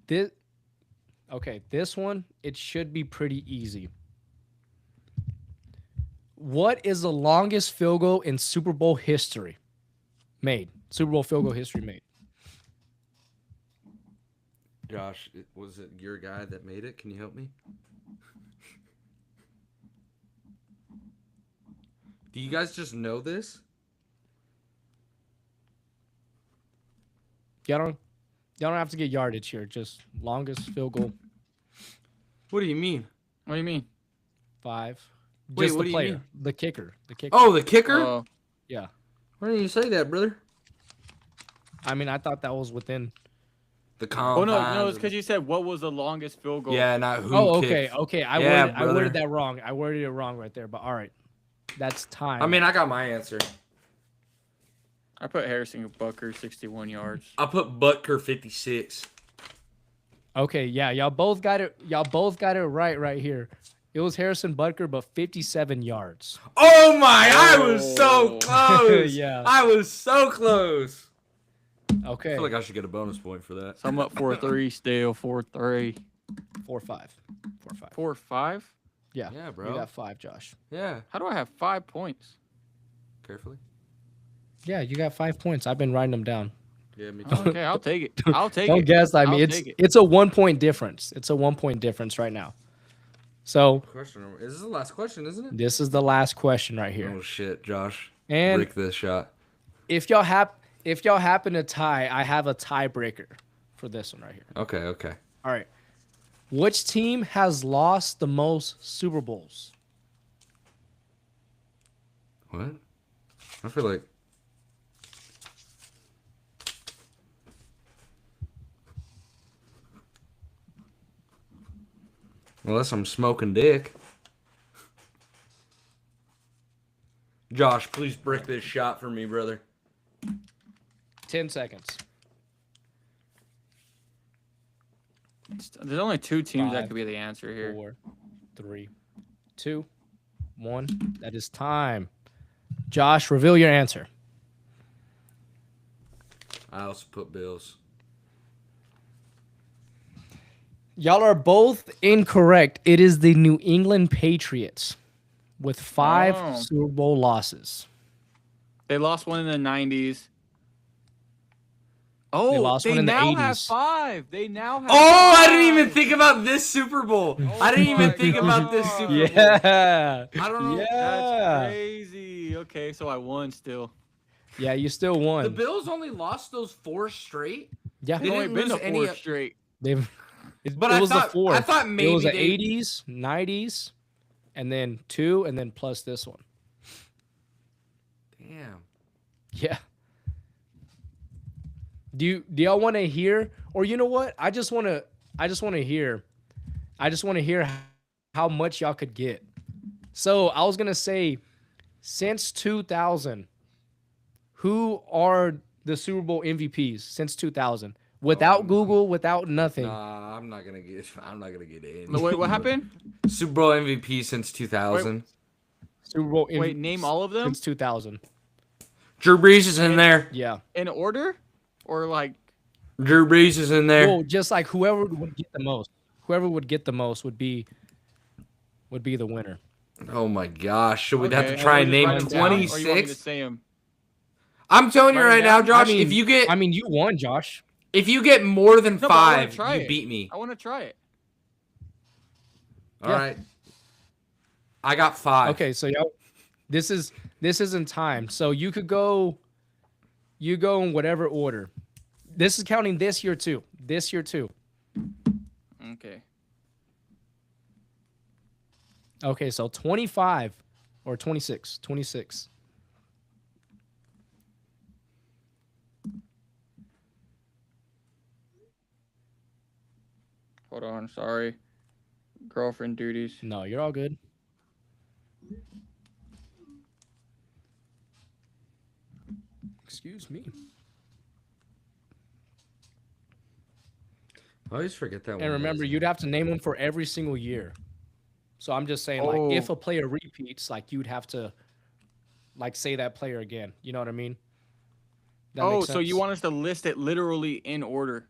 This one, it should be pretty easy. What is the longest field goal in Super Bowl history made? Super Bowl field goal history made. Josh, was it your guy that made it? Can you help me? Do you guys just know this? Y'all don't have to get yardage here. Just longest field goal. What do you mean? What do you mean? 5. Wait, Just what the do you player. mean? The kicker. The kicker. Oh, the kicker? Oh, Yeah. Why didn't you say that, brother? I mean, I thought that was within. The oh compound. no, it's because you said what was the longest field goal? Yeah, not who. Oh, kicked. okay. I Yeah, worded, I worded brother. that wrong. I worded it wrong right there. But all right. That's time. I mean, I got my answer. I put Harrison Butker 61 yards. I put Butker 56. Okay, yeah, y'all both got it. Y'all both got it right here. It was Harrison Butker, but 57 yards. Oh my! I was so Oh. close. Yeah. I was so close. I Okay, feel like I should get a bonus point for that. So I'm up 4-3 still. 4-3. 4-5. 4-5. 4-5? Yeah, Yeah, You bro. got 5, Josh. Yeah. How do I have 5 points? Carefully. Yeah, you got 5 points. I've been writing them down. Yeah, me too. Okay, I'll take it. I'll take Don't it. guess. I mean, I'll take it. it's a 1 point difference. It's a 1 point difference right now. So Question number. Is this the last question, isn't it? this is the last question right here. Oh shit, Josh. And Rick this shot. if y'all happen to tie, I have a tiebreaker for this one right here. Okay, okay. All right. Which team has lost the most Super Bowls? What? I feel like. Unless I'm smoking dick. Josh, please brick this shot for me, brother. 10 seconds. There's only 2 teams that 5, could be the answer here. 4, 3, 2, 1. That is time. Josh, reveal your answer. I also put Bills. Y'all are both incorrect. It is the New England Patriots with 5 Oh. Super Bowl losses. They lost one in the 90s. Oh, They lost one in the now have 80s. 5. They now have Oh, I didn't 5. even think about this Super Bowl. Oh I didn't even my think about this God. Super Bowl. Yeah. I don't know. Yeah. That's crazy. Okay, so I won still. Yeah, you still The won. Bills only lost those 4 straight. Yeah, They They've only didn't been lose to any 4 of- straight. they've But it I was the thought fourth. I thought maybe it was the they, 80s, 90s, and then 2, and then plus this one. damn. Yeah. Do y'all want to hear, or you know what? I just want to hear how much y'all could get. So I was gonna say, since 2000, who are the Super Bowl MVPs since 2000? Without Google, without nothing. Nah, I'm not gonna get in. Wait, what happened? Super Bowl MVP since 2000. Super Bowl Wait, name all of them since 2000. Drew Brees is in there. Yeah. in order, or like. Drew Brees is in there. Well, just like whoever would get the most. Whoever would get the most would be the winner. Oh my gosh, should we have to Okay, try we'll and just name write 'em down, or you want me to 26? say 'em? I'm telling you Write 'em right now, down? Josh. I mean, if you won, Josh. you get more than No, but I wanna 5, try you it. beat me. I want to try it. All Yeah. right. I got 5. Okay, so y'all, this is in time. So you go in whatever order. This is counting this year too. Okay. Okay, so 25 or 26. 26. Hold on. Sorry. Girlfriend duties. No, you're all good. Excuse me. I always forget that one. And remember, you'd have to name them for every single year. So I'm just saying, like, if a player repeats, like, you'd have to, like, say that player again. You know what I mean? That makes So you sense? want us to list it literally in order?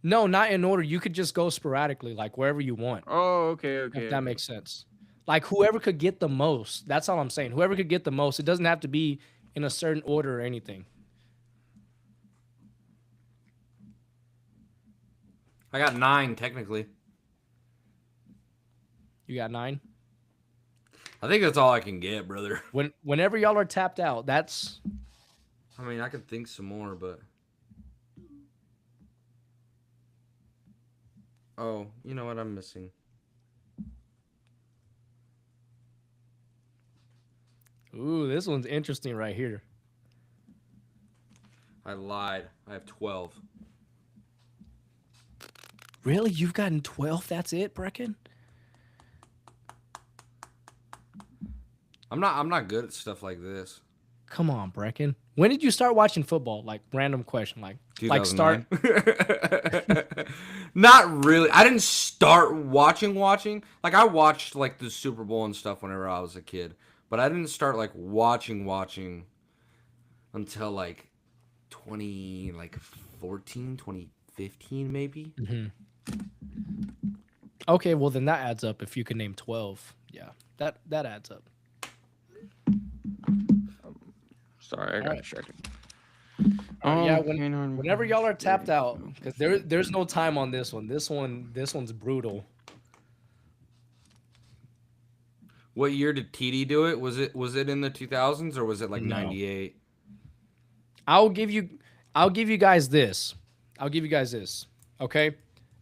No, not in order. You could just go sporadically, like, wherever you want. Oh, okay, okay. If that makes sense. Like, whoever could get the most. That's all I'm saying. Whoever could get the most. It doesn't have to be in a certain order or anything. I got 9 technically. You got 9? I think that's all I can get, brother. Whenever y'all are tapped out, that's... I mean, I could think some more, but oh, you know what I'm missing? Ooh, this one's interesting right here. I lied. I have 12. Really? You've gotten 12? That's it, Brecken? I'm not good at stuff like this. Come on, Brecken. When did you start watching football? Like, random question. Like start. 2009. Not really. I didn't start watching. Like, I watched like the Super Bowl and stuff whenever I was a kid, but I didn't start like watching until like 2014, 2015 maybe. Okay, well then that adds up. If you can name 12, yeah, that adds up. Sorry, I got Alright. distracted. Yeah, whenever y'all are tapped out, because there's no time on this one. This one's brutal. What year did TD do it? Was it in the 2000s or was it like No. 98? I'll give you guys this. Okay,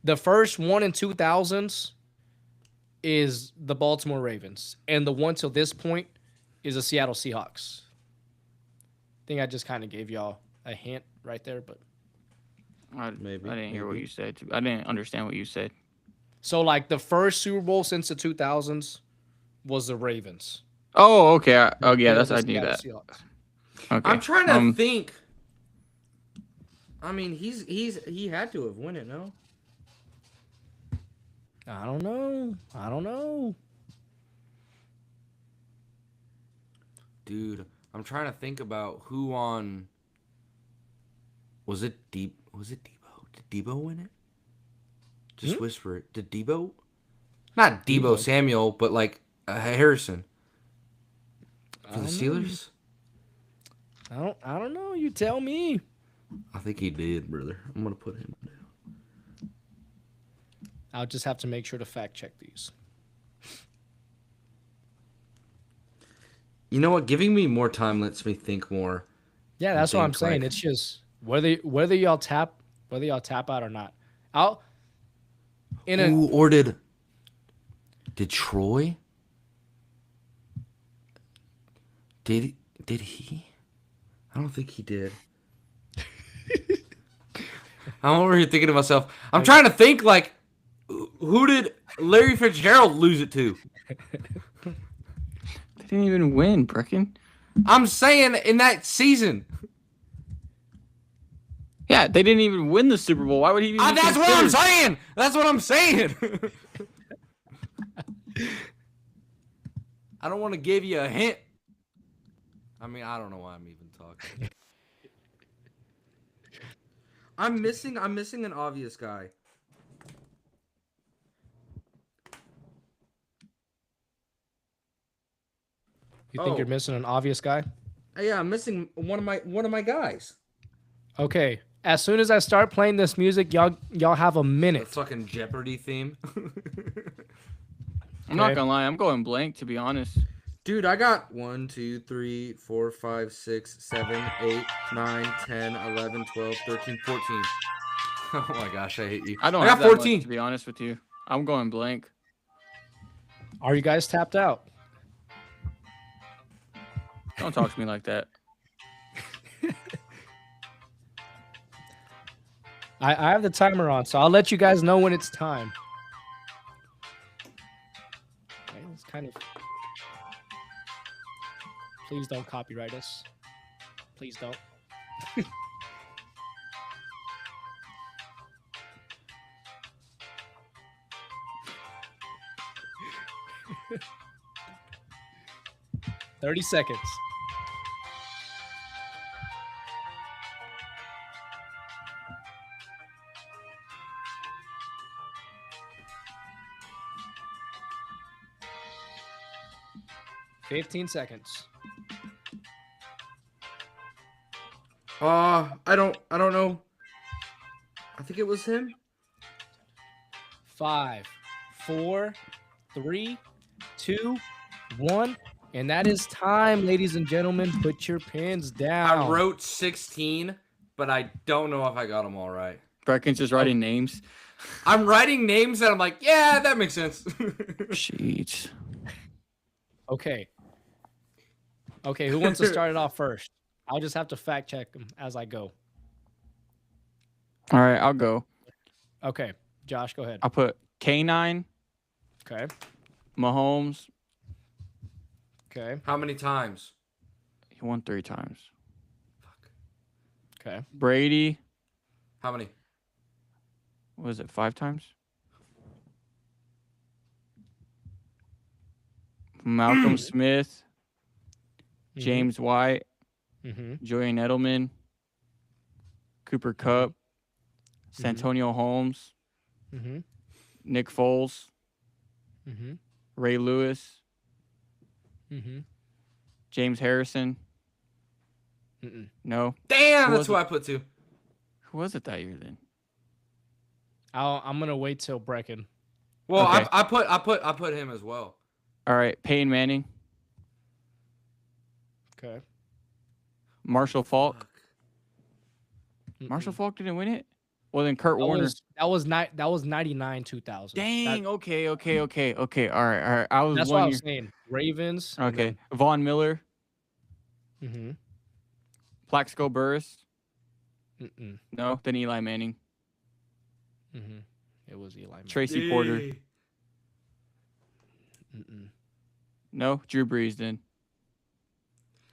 the first one in 2000s is the Baltimore Ravens, and the one till this point is the Seattle Seahawks. I think I just kind of gave y'all a hint right there, but Maybe, I didn't hear what maybe. you said. I didn't understand what you said. so like the first Super Bowl since the 2000s was the Ravens. Oh, okay. Oh, yeah, And it that's I was knew Seattle that. Seahawks. Okay. I'm trying to think. I mean, he had to have won it, no? I don't know. Dude, I'm trying to think about who on. Was it Debo? Did Debo win it? Just whisper it. Did Debo? Not Debo Samuel, but like Harrison for the Steelers. I don't know. You tell me. I think he did, brother. I'm gonna put him down. I'll just have to make sure to fact check these. You know what? Giving me more time lets me think more. Yeah, that's what I'm think, saying. like- It's just whether y'all tap out or not. in a Ooh, or did Troy? Did he? I don't think he did. I'm over here thinking to myself. I'm trying to think like, who did Larry Fitzgerald lose it to? They didn't even win, Brecken. I'm saying in that season. Yeah, they didn't even win the Super Bowl. Why would he even? That's what I'm saying. That's what I'm saying. I don't want to give you a hint. I mean, I don't know why I'm even talking. I'm missing an obvious guy. You think you're missing an obvious guy? Yeah, I'm missing one of my guys. Okay. As soon as I start playing this music, y'all have a The minute. fucking Jeopardy theme. I'm not gonna lie. I'm going blank, to be honest. Dude, I got 1, 2, 3, 4, 5, 6, 7, 8, 9, 10, 11, 12, 13, 14. Oh my gosh, I hate you. I don't got have that 14. much, to be honest with you. I'm going blank. Are you guys tapped out? Don't talk to me like that. I have the timer on, so I'll let you guys know when it's time. Okay, it's kind of. Please don't copyright us. Please don't. "30 seconds. "15 seconds. I don't know. I think it was him. 5, 4, 3, 2, 1. And that is time, ladies and gentlemen. Put your pens down. I wrote 16, but I don't know if I got them all right. Brecken's just writing names. I'm writing names and I'm like, yeah, that makes sense. Jeez. Okay. Okay, who wants to start it off first? I'll just have to fact check them as I go. All right, I'll go. Okay, Josh, go ahead. I'll put K9, Okay. Mahomes. Okay. How many times? He won 3 times. Okay. Brady. How many? What was it, 5 times? Malcolm Smith. James White. Mm-hmm. Julian Edelman. Cooper Kupp. Santonio Holmes. Mm-hmm. Nick Foles. Mm-hmm. Ray Lewis. Mm-hmm. James Harrison. Mm-mm. No. Damn, Who that's was who I put to. Who was it that year then? I'm gonna wait till Brecken. Well, Okay. I put him as well. All right, Peyton Manning. Okay. Marshall Falk. Fuck. Marshall Falk didn't win it? Well, then Kurt That Warner. was 99 2000. Dang. Okay. All right. I was That's what I one was year. saying. Ravens. and Okay. Von Miller. then- Mhm. Plaxico Burress. Mm-mm. No. Then Eli Manning. Mhm. It was Eli Manning. Tracy Porter. Yay. Mm-mm. No. Drew Brees then.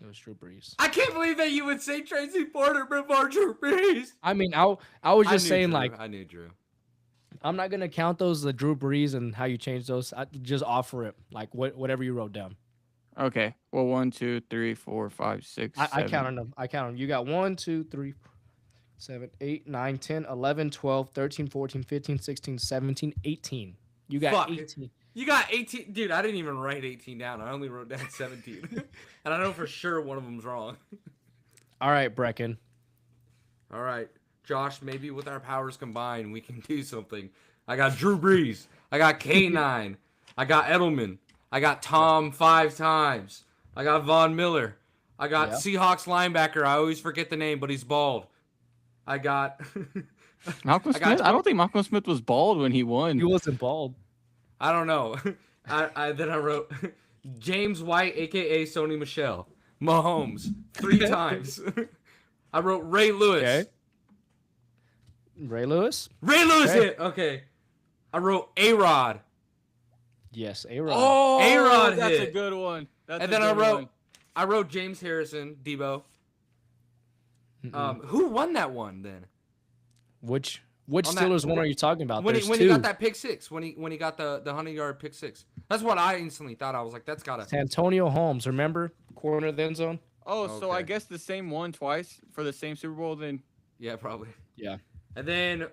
It was Drew Brees. I can't believe that you would say Tracy Porter before Drew Brees. I mean, I was just saying, like, I knew Drew. I'm not gonna count those the Drew Brees and how you change those. I just offer it like whatever you wrote down. Okay. Well, 1, 2, 3, 4, 5, 6. I 7. counted them. I counted them. You got 1, 2, 3, 7, 8, 9, 10, 11, 12, 13, 14, 15, 16, 17, 18. You got Fuck. 18. You got 18. Dude, I didn't even write 18 down. I only wrote down 17. And I know for sure one of them's wrong. All right, Brecken. All right. Josh, maybe with our powers combined, we can do something. I got Drew Brees. I got K9. I got Edelman. I got Tom 5 times. I got Von Miller. I got Yeah. Seahawks linebacker. I always forget the name, but he's bald. I got Malcolm I got Smith. I don't think Malcolm Smith was bald when he won. He wasn't bald. I don't know. Then I wrote James White, aka Sony Michelle, Mahomes 3 times. I wrote Ray Lewis. Okay. Ray Lewis? Ray Lewis Okay. hit. Okay. I wrote A-Rod. Yes, A-Rod. Oh, A-Rod that's a hit. good one. That's And a then I good wrote one. James Harrison, Debo. Mm-mm. Who won that one then? Which on that- Steelers one are you talking about? When There's he two. got that pick six, when he got the 100-yard pick six. That's what I instantly thought. I was like, that's gotta. Antonio Holmes, remember? Corner of the end zone? Oh, so I Okay. guess the same one twice for the same Super Bowl. Then Yeah, probably. Yeah. And then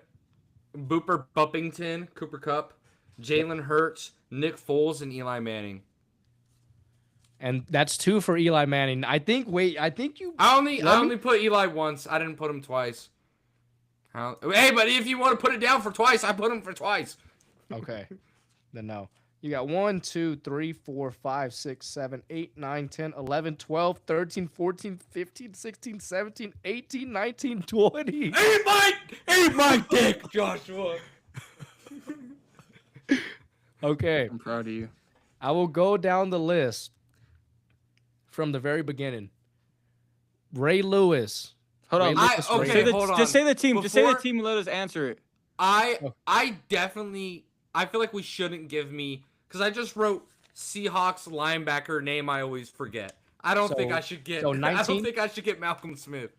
Booper Buppington, Cooper Cup, Jalen Hurts, Nick Foles, and Eli Manning. And that's 2 for Eli Manning. I think you I Let me- only put Eli once. I didn't put him twice. Hey, but if you want to put it down for twice, I put him for twice. Okay. Then no. You got 1, 2, 3, 4, 5, 6, 7, 8, 9, 10, 11, 12, 13, 14, 15, 16, 17, 18, 19, 20. Hey, my dick, Joshua. Okay. I'm proud of you. I will go down the list from the very beginning. Ray Lewis. Hold on. Ray Lewis, okay, Say the- hold on. Just say the team. Just say the Before- team and let us answer it. I definitely. I feel like we shouldn't give me because I just wrote Seahawks linebacker name. I always forget. I don't think So- I should get. so I 19? don't think I should get Malcolm Smith.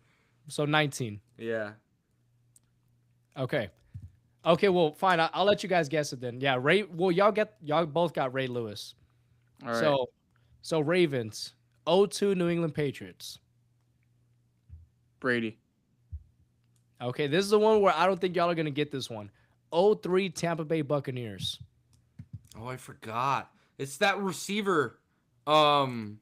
So 19. Yeah. Okay. Okay, well, fine. I'll let you guys guess it then. Yeah, Ray. Well, y'all both got Ray Lewis. All right. So Ravens, 0-2 New England Patriots. Brady. Okay, this is the one where I don't think y'all are gonna get this one. 0-3 Tampa Bay Buccaneers. Oh, I forgot. It's that receiver. Am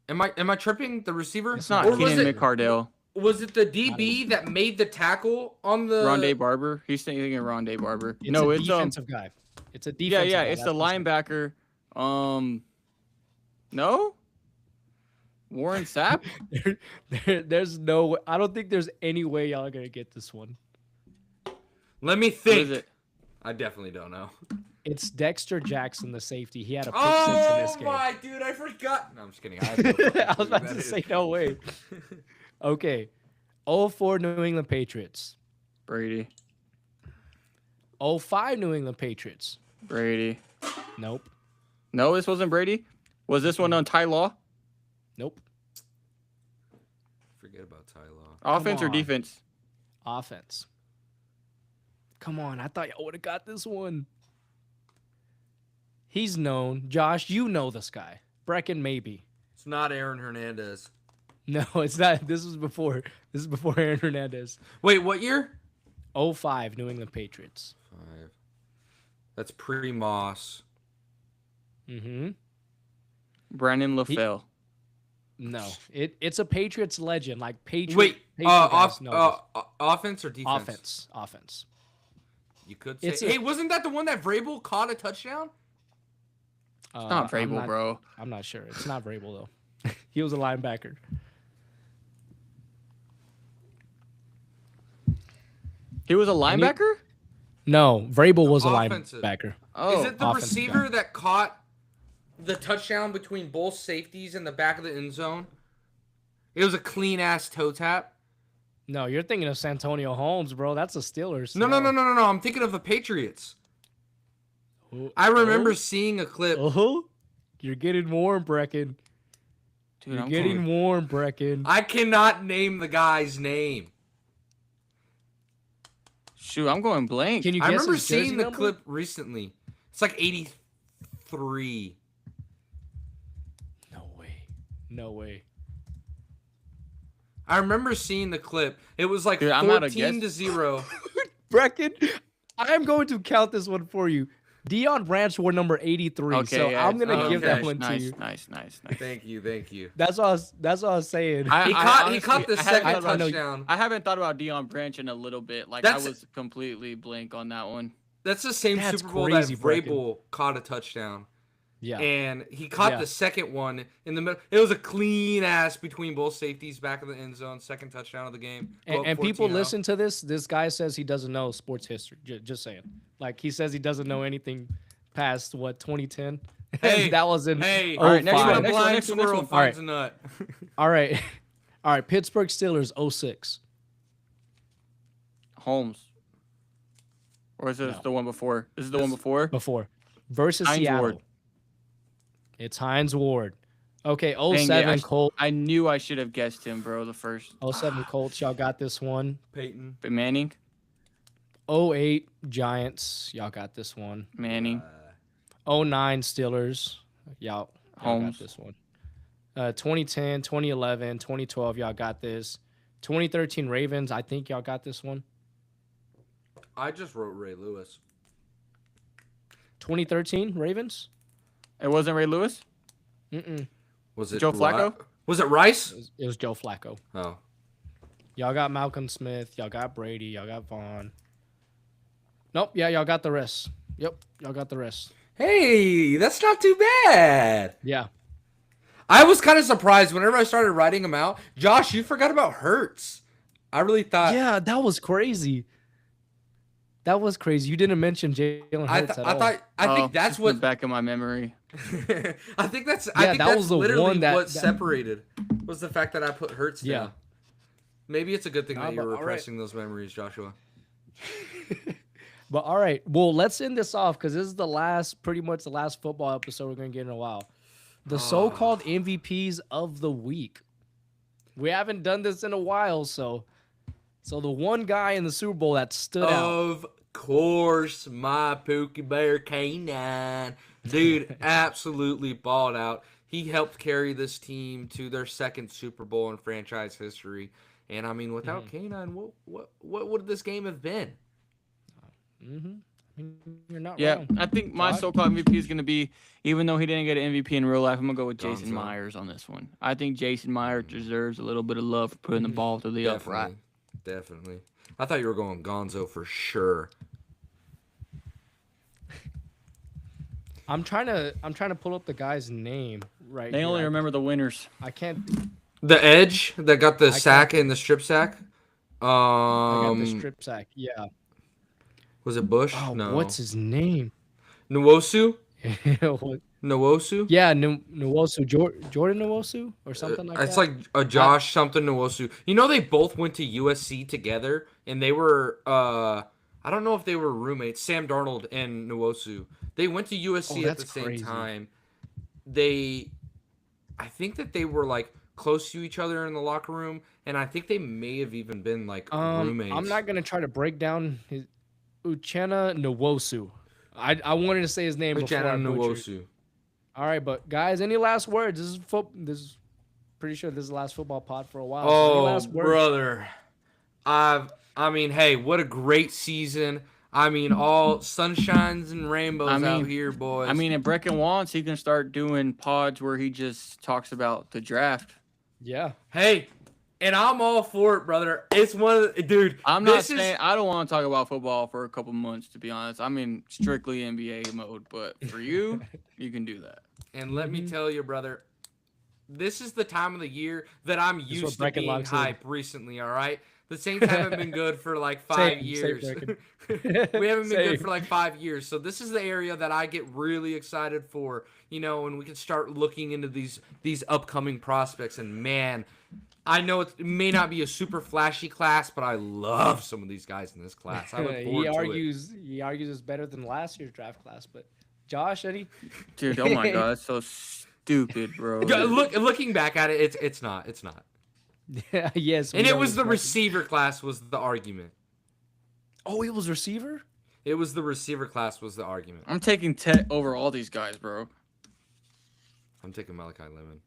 I tripping? The receiver? It's not Or was Keenan it, McCardell. was it the DB that made the tackle on the? Rondé Barber. He's thinking Rondé Barber. It's No, a it's defensive guy. It's a Yeah, defensive yeah. guy. It's the That's what's- linebacker. No. Warren Sapp. There's no way. I don't think there's any way y'all are gonna get this one. Let me What think. is it? I definitely don't know. It's Dexter Jackson, the safety. He had a pick six in this Oh game. my dude, I forgot. No, I'm just kidding. I, have no fucking I was clue about who to that say is. no way. Okay. 0-4 New England Patriots. Brady. 0-5 New England Patriots. Brady. Nope. No, this wasn't Brady. Was this one on Ty Law? Nope. Forget about Ty Law. Offense or on. defense? Offense. Come on. I thought y'all would have got this one. He's known. Josh, you know this guy. Brecken, maybe. It's not Aaron Hernandez. No, it's not. This is before Aaron Hernandez. Wait, what year? 0-5 New England Patriots. 5. That's pre-Moss. Mm-hmm. Brandon LaFell. No. It's a Patriots legend. Like Patriots. Wait, guys know this. offense or defense? Offense. You could It's say. a- Hey, wasn't that the one that Vrabel caught a touchdown? It's not Vrabel, bro. I'm not sure. It's not Vrabel though. He was a linebacker. He was a linebacker? No, Vrabel was a Offensive. linebacker. Oh, Is it the offensive receiver that caught the touchdown between both safeties in the back of the end zone? It was a clean ass toe tap. No, you're thinking of Santonio Holmes, bro. That's the Steelers. No. I'm thinking of the Patriots. Oh, I remember seeing a clip. Oh, you're getting warm, Brecken. dude, You're I'm getting going- warm, Brecken. I cannot name the guy's name. Shoot, I'm going blank. Can you I guess remember his jersey seeing the number? clip recently. It's like 83. No way. No way. I remember seeing the clip. It was like Dude, I'm out of 14 to guess. 0. Brecken, I'm going to count this one for you. Dion Branch wore number 83, Okay, so yeah, I'm gonna it's- give okay. that one to nice, you. nice. Thank you. That's all. That's all I was saying. He caught the honestly, second I know- touchdown. I haven't thought about Deion Branch in a little bit. Like That's- I was completely blank on that one. That's the same That's Super Bowl crazy, that Brecken. Vrabel caught a touchdown. Yeah. And he caught Yeah. the second one in the middle. It was a clean ass between both safeties, back of the end zone, second touchdown of the game. Go up And people 14-0. listen to this. This guy says he doesn't know sports history. Just saying. Like he says he doesn't know anything past what 2010. Hey, that was in. Hey, All right, next 05. one, a blind next one. squirrel finds a nut. All right. All right. Pittsburgh Steelers 06. Holmes. Or is this No. the one before? This is the one before? Before versus Hines Seattle. Ward. It's Hines Ward. Okay. Dang it, 07 Colts. I knew I should have guessed him, bro, the first. 07 Colts. Y'all got this one. Peyton. But Manning? 08 Giants. Y'all got this one. Manning. 09 Steelers. Y'all Holmes. got this one. 2010, 2011, 2012. Y'all got this. 2013 Ravens. I think y'all got this one. I just wrote Ray Lewis. 2013 Ravens. It wasn't Ray Lewis? Mm-mm. Was it Joe Flacco? Was it Rice? It was Joe Flacco. Oh. Y'all got Malcolm Smith. Y'all got Brady. Y'all got Vaughn. Nope. Yeah, y'all got the rest. Yep. Y'all got the rest. Hey, that's not too bad. Yeah. I was kind of surprised whenever I started writing them out. Josh, you forgot about Hurts. I really thought. Yeah, that was crazy. That was crazy. You didn't mention Jalen Hurts at all. I think that's it's in what. the back of my memory. I think that's. Yeah, I think that that's was the literally one that- what that- separated was the fact that I put Hurts down. Yeah. Maybe it's a good thing Nah, that you're but all right. repressing those memories, Joshua. But all right. Well, let's end this off because this is pretty much the last football episode we're going to get in a while. The so-called MVPs of the week. We haven't done this in a while, so the one guy in the Super Bowl that stood out. Of course, my Pookie Bear K9. Dude, absolutely balled out. He helped carry this team to their second Super Bowl in franchise history. And I mean, without K9, what would this game have been? Mm-hmm. I mean, you're not Yeah, wrong. I think my Josh? so-called MVP is going to be, even though he didn't get an MVP in real life, I'm going to go with Jason Gonzo. Myers on this one. I think Jason Myers deserves a little bit of love for putting the ball to the upright. Definitely. I thought you were going Gonzo for sure. I'm trying to pull up the guy's name right They here. only remember the winners. I can't. The edge that got the I sack and the strip sack. I got the strip sack. Yeah. Was it Bush? Oh, No. what's his name? Nwosu? What- Nwosu? yeah, Nwosu, Jordan Nwosu or something like that. It's like a Josh something Nwosu. You know, they both went to USC together, and they were I don't know if they were roommates. Sam Darnold and Nwosu. They went to USC at the that's same crazy. time. I think that they were like close to each other in the locker room, and I think they may have even been like roommates. I'm not gonna try to break down his Uchenna Nwosu. I wanted to say his name before I Uchenna butchered. Nwosu. All right, but guys, any last words? This is pretty sure this is the last football pod for a while. So any Oh, last words? brother. I mean, hey, what a great season. I mean, all sunshines and rainbows out here, boys. I mean, if Brecken wants, he can start doing pods where he just talks about the draft. Yeah. hey, and I'm all for it, brother. It's one of the, dude. I'm not this is- saying I don't want to talk about football for a couple months, to be honest. I'm in strictly NBA mode, but for you, you can do that. And let me tell you, brother, this is the time of the year that I'm is used what to Brecken being likes to- hype recently, all right? The Saints haven't been good for like 5 Same, years. Brecken. We haven't been Same. good for like 5 years. So this is the area that I get really excited for, you know, and we can start looking into these upcoming prospects. And man, I know it may not be a super flashy class, but I love some of these guys in this class. I look forward he argues it's better than last year's draft class, but Josh, any? Dude, oh my God, that's so stupid, bro. to it. Looking back at it, it's not. Yes. And we it know was his the record. receiver class was the argument. Oh, it was receiver? It was the receiver class was the argument. I'm taking Tet over all these guys, bro. I'm taking Malachi Lemon.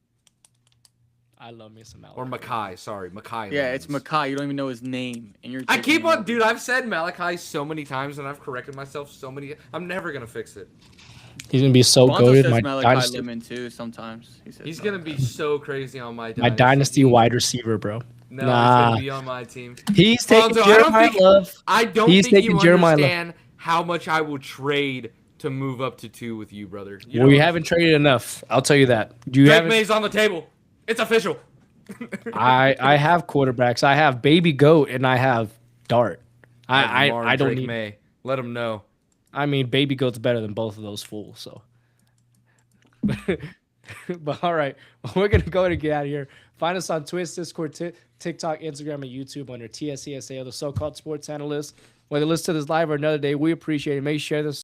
I love me some Malachi. Or Makai, sorry. Makai. Yeah, it's Lemons. Makai. You don't even know his name, and you're. I taking keep him on, over. dude, I've said Malachi so many times and I've corrected myself so many. I'm never going to fix it. He's gonna be so Bonzo goated. says My Malachi dynasty, Lemon too. Sometimes he says He's going to be so crazy on my my dynasty wide receiver, bro. No, he's Nah. going to be on my team. He's taking Bonzo, I don't Jeremiah think- Love. I don't He's think you taking Jeremiah Love. understand how much I will trade to move up to 2 with you, brother. We haven't traded enough. I'll tell you that. You Drake haven't. May's on the table. It's official. I have quarterbacks. I have Baby Goat and I have Dart. I don't Drake need. May. Let him know. I mean, Baby Goat's better than both of those fools. So. But all right, we're gonna go and get out of here. Find us on Twitch, Discord, TikTok, Instagram, and YouTube under TSESA, or the so-called sports analyst. Whether you listen to this live or another day, we appreciate it. Make sure this.